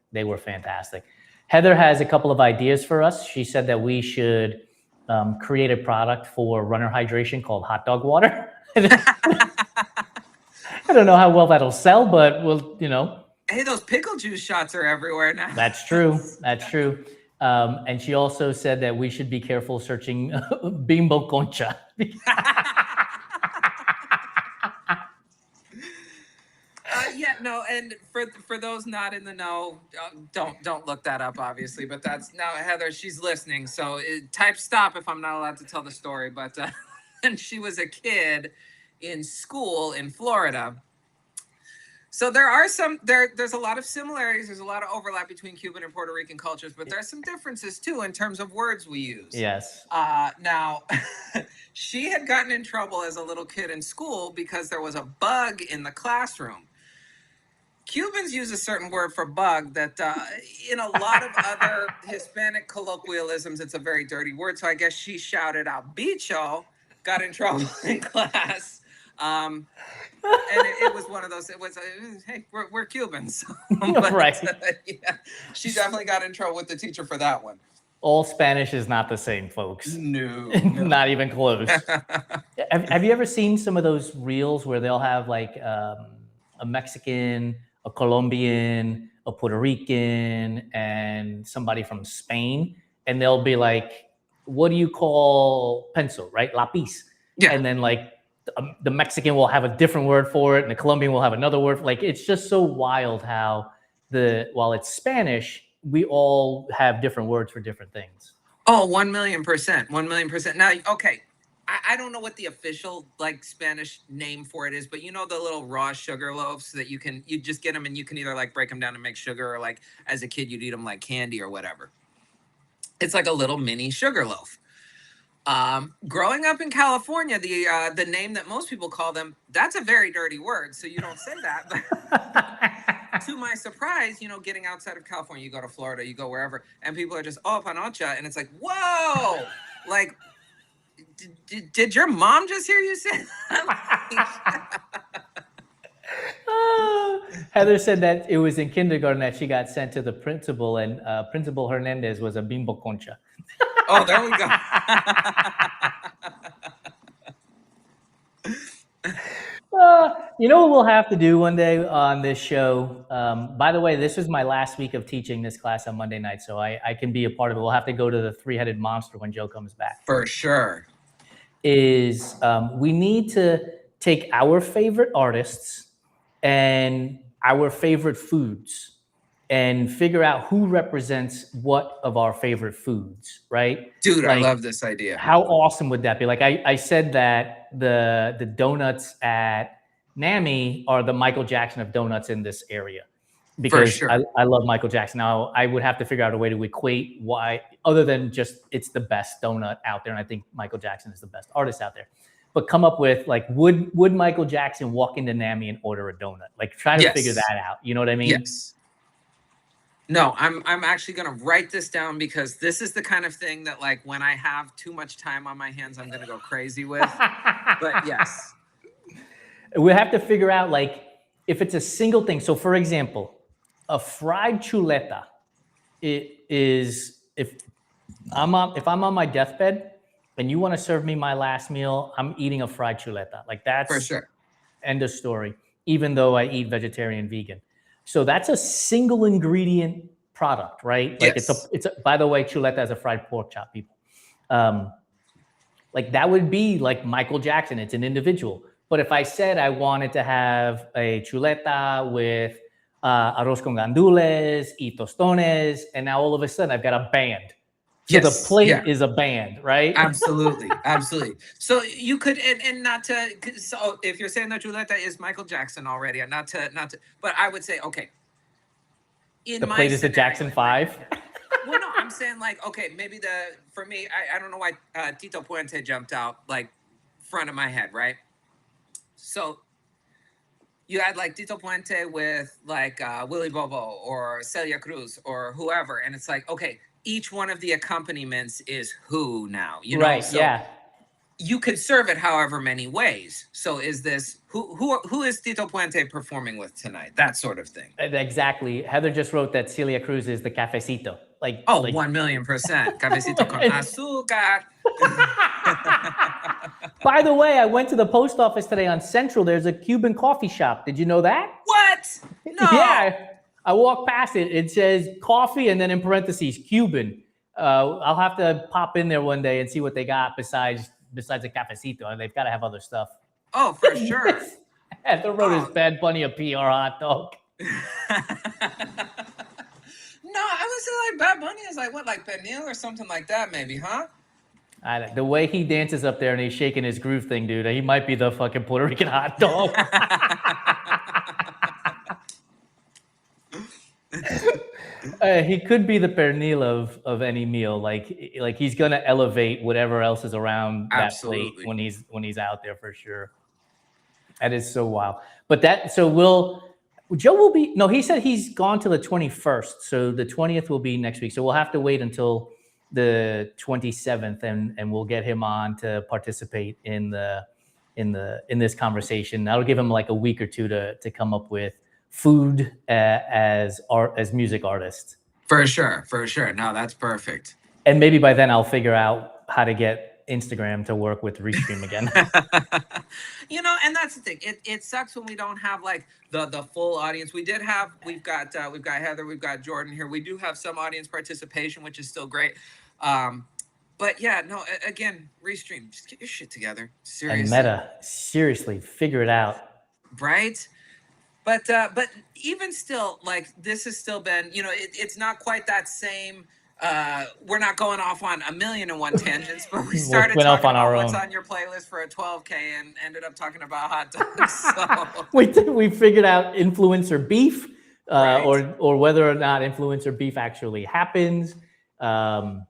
Heather has a couple of ideas for us. She said that we should create a product for runner hydration called hot dog water. I don't know how well that'll sell, but we'll, Hey, those pickle juice shots are everywhere now. That's true. And she also said that we should be careful searching Bimbo Concha. And for those not in the know, don't look that up, obviously. But that's now Heather. She's listening, so type stop if I'm not allowed to tell the story. But and she was a kid in school in Florida. So there are there's a lot of similarities. There's a lot of overlap between Cuban and Puerto Rican cultures, but there's some differences too in terms of words we use. Yes. Now, she had gotten in trouble as a little kid in school because there was a bug in the classroom. Cubans use a certain word for bug that in a lot of other Hispanic colloquialisms, it's a very dirty word. So I guess she shouted out bicho, got in trouble in class. And it was one of those, it was, hey, we're Cubans. But, Right. Yeah, she definitely got in trouble with the teacher for that one. All Spanish is not the same, folks. No. Not even close. Have you ever seen some of those reels where they'll have like a Mexican, a Colombian, a Puerto Rican, and somebody from Spain, and they'll be like, what do you call pencil, right? Lapis. Yeah. And then like the Mexican will have a different word for it, and the Colombian will have another word. Like, it's just so wild how while it's Spanish, we all have different words for different things. Oh, 1,000,000%. 1,000,000%. Now, okay, I don't know what the official like Spanish name for it is, but you know the little raw sugar loaves that you just get them and you can either like break them down and make sugar, or like as a kid you'd eat them like candy or whatever. It's like a little mini sugar loaf. Growing up in California, the name that most people call them, that's a very dirty word, so you don't say that. But to my surprise, getting outside of California, you go to Florida, you go wherever, and people are just, oh, panocha, and it's like, whoa, like, did your mom just hear you say that? Heather said that it was in kindergarten that she got sent to the principal, and Principal Hernandez was a bimbo concha. Oh, there we go. You know what we'll have to do one day on this show? By the way, this is my last week of teaching this class on Monday night, so I can be a part of it. We'll have to go to the three-headed monster when Joe comes back. For sure. We need to take our favorite artists and our favorite foods and figure out who represents what of our favorite foods, right? Dude, like, I love this idea. How awesome would that be? Like I said that the donuts at NAMI are the Michael Jackson of donuts in this area, because sure. I love Michael Jackson. Now I would have to figure out a way to equate why, other than just it's the best donut out there, and I think Michael Jackson is the best artist out there. But come up with like, would Michael Jackson walk into NAMI and order a donut? Like, try to figure that out. You know what I mean? Yes. No, I'm actually gonna write this down, because this is the kind of thing that, like, when I have too much time on my hands, I'm gonna go crazy with. But yes, we have to figure out like if it's a single thing. So, for example, a fried chuleta is if I'm on my deathbed and you want to serve me my last meal, I'm eating a fried chuleta. Like, that's for sure. End of story. Even though I eat vegetarian, vegan. So that's a single ingredient product, right? Like, yes. it's a, by the way, chuleta is a fried pork chop, people. Like, that would be like Michael Jackson. It's an individual. But if I said I wanted to have a chuleta with arroz con gandules y tostones, and now all of a sudden I've got a band. So the plate is a band, right? Absolutely, absolutely. So you could, and not to, so if you're saying that chuleta is Michael Jackson already, and not to, but I would say, okay. The plate is a Jackson 5. Well, no, I'm saying like, okay, maybe for me, I don't know why Tito Puente jumped out like front of my head, right? So you had like Tito Puente with like Willy Bobo or Celia Cruz or whoever, and it's like, okay, each one of the accompaniments is who now, you know? Right, so yeah. You could serve it however many ways. So is this, who is Tito Puente performing with tonight? That sort of thing. Exactly. Heather just wrote that Celia Cruz is the cafecito. Like, oh, like, 1,000,000%. Cafecito con azúcar. By the way, I went to the post office today on Central. There's a Cuban coffee shop. Did you know that? What? No. Yeah. I walked past it. It says coffee and then in parentheses, Cuban. I'll have to pop in there one day and see what they got besides a cafecito. They've got to have other stuff. Oh, for sure. Heather wrote his Bad Bunny a PR hot dog. No, I would say like Bad Bunny is like what, like pernil or something like that, maybe, huh? The way he dances up there and he's shaking his groove thing, dude, he might be the fucking Puerto Rican hot dog. He could be the pernil of any meal. Like he's gonna elevate whatever else is around that plate Absolutely. when he's out there for sure. That is so wild. But that so will Joe will be no. He said he's gone to the 21st, so the 20th will be next week. So we'll have to wait until the 27th, and we'll get him on to participate in this conversation. That'll give him like a week or two to come up with food as music artist. For sure, for sure. No, that's perfect. And maybe by then I'll figure out how to get Instagram to work with Restream again. And that's the thing. It sucks when we don't have like the full audience. We've got Heather, we've got Jordan here. We do have some audience participation, which is still great. But yeah, no, again, Restream, just get your shit together. Seriously. And Meta, seriously, figure it out. Right? But even still, like this has still been, it's not quite that same. We're not going off on 1,000,001 tangents, but we started went off talking on our about what's own. on your playlist for a 12K and ended up talking about hot dogs. So. We figured out influencer beef, Right. or whether or not influencer beef actually happens. Oh,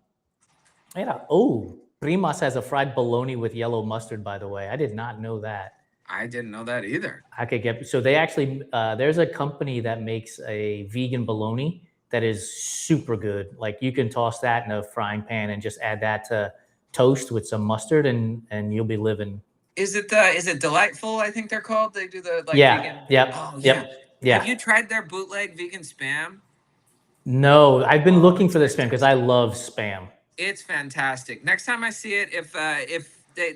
Primas has a fried bologna with yellow mustard, by the way. I did not know that. I didn't know that either. So they actually, there's a company that makes a vegan bologna that is super good. Like you can toss that in a frying pan and just add that to toast with some mustard, and you'll be living. Is it Delightful? I think they're called. They do the vegan. Yep. Oh yeah. Yeah. Have you tried their bootleg vegan Spam? No, I've been looking for the Spam because I love Spam. It's fantastic. Next time I see it, if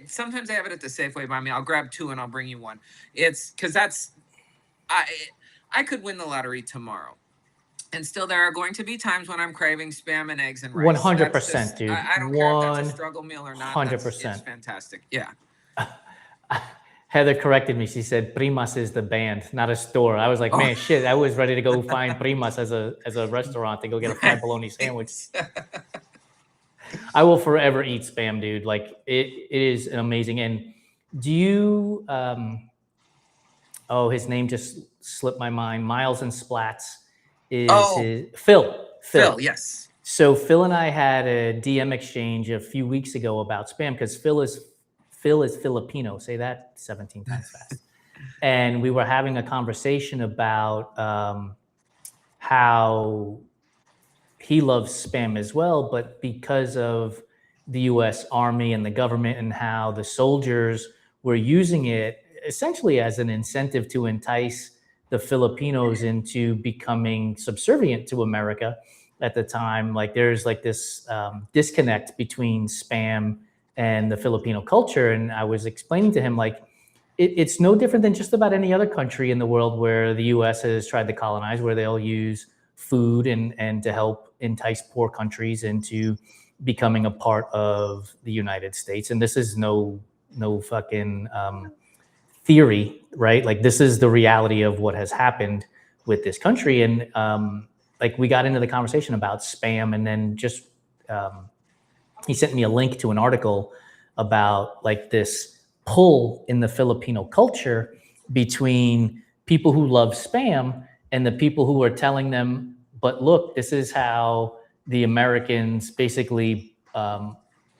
sometimes they have it at the Safeway by me, I'll grab 2 and I'll bring you 1. It's because I could win the lottery tomorrow, and still there are going to be times when I'm craving Spam and eggs and rice. 100%, dude. I don't care if that's a struggle meal or not. 100%. It's fantastic. Yeah. Heather corrected me. She said Primas is the band, not a store. I was like, man, shit. I was ready to go find Primas as a restaurant to go get a fried bologna sandwich. I will forever eat Spam, dude. Like it is amazing. And do you? His name just slipped my mind. Miles and Splats is his Phil. Phil, yes. So Phil and I had a DM exchange a few weeks ago about Spam because Phil is Filipino. Say that 17 times fast. And we were having a conversation about how he loves Spam as well, but because of the U.S. Army and the government and how the soldiers were using it essentially as an incentive to entice the Filipinos into becoming subservient to America at the time, like there's like this disconnect between Spam and the Filipino culture. And I was explaining to him, like, it's no different than just about any other country in the world where the U.S. has tried to colonize, where they'll use food and to help entice poor countries into becoming a part of the United States. And this is no fucking theory, right? Like this is the reality of what has happened with this country. And like we got into the conversation about Spam, and then just he sent me a link to an article about like this pull in the Filipino culture between people who love Spam and the people who are telling them, but look, this is how the Americans basically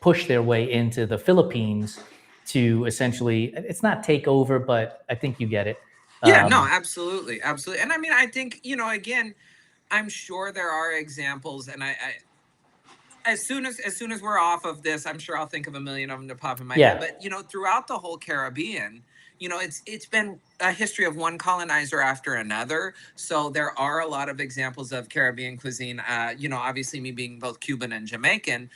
push their way into the Philippines to essentially, it's not take over, but I think you get it. Yeah, no, absolutely. Absolutely. And I mean, I think, again, I'm sure there are examples, and I as soon as we're off of this, I'm sure I'll think of 1,000,000 of them to pop in my head. But throughout the whole Caribbean, it's been a history of one colonizer after another. So there are a lot of examples of Caribbean cuisine. Obviously me being both Cuban and Jamaican,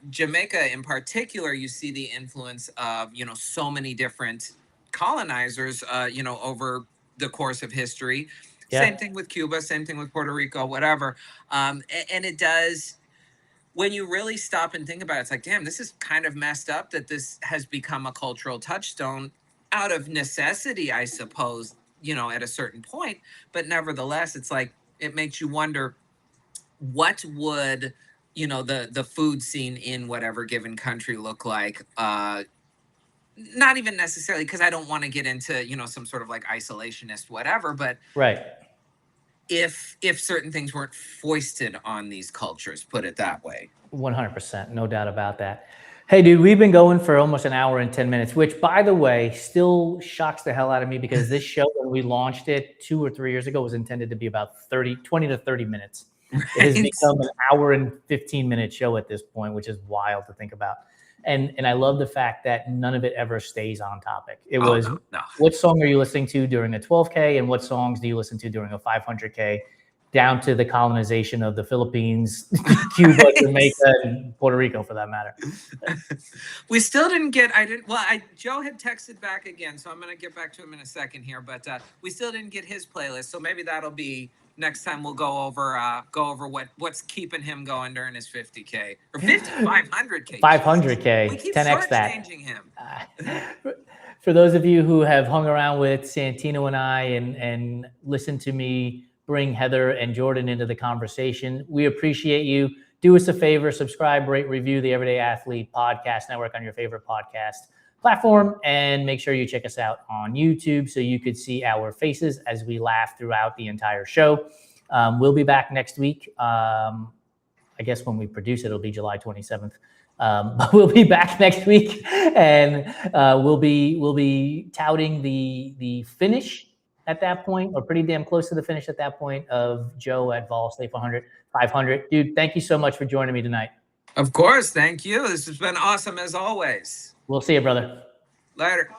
Jamaica in particular, you see the influence of so many different colonizers, over the course of history. Yeah. Same thing with Cuba, same thing with Puerto Rico, whatever. And it does. When you really stop and think about it, it's like, damn, this is kind of messed up that this has become a cultural touchstone out of necessity, I suppose, at a certain point. But nevertheless, it's like, it makes you wonder, what would, the food scene in whatever given country look like? Not even necessarily, because I don't want to get into, some sort of like isolationist, whatever, but right. if certain things weren't foisted on these cultures, put it that way. 100%, no doubt about that. Hey, dude, we've been going for almost an hour and 10 minutes, which, by the way, still shocks the hell out of me because this show, when we launched it 2 or 3 years ago, was intended to be about 20 to 30 minutes. Right. It has become an hour and 15-minute show at this point, which is wild to think about. And I love the fact that none of it ever stays on topic. It was, no. What song are you listening to during a 12K, and what songs do you listen to during a 500K? Down to the colonization of the Philippines, Cuba, Jamaica, and Puerto Rico, for that matter. We still didn't get. Joe had texted back again, so I'm going to get back to him in a second here. But we still didn't get his playlist, so maybe that'll be next time. We'll go over what's keeping him going during his 50K or 500K. 500K. We keep 10x that. Changing him. For those of you who have hung around with Santino and I and listened to me bring Heather and Jordan into the conversation, we appreciate you. Do us a favor, subscribe, rate, review the Everyday Athlete Podcast Network on your favorite podcast platform, and make sure you check us out on YouTube so you could see our faces as we laugh throughout the entire show. We'll be back next week. I guess when we produce it, it'll be July 27th. But we'll be back next week, and we'll be touting the finish at that point, or pretty damn close to the finish at that point, of Joe at Vol State 500. Dude, thank you so much for joining me tonight. Of course, thank you. This has been awesome as always. We'll see you, brother. Later.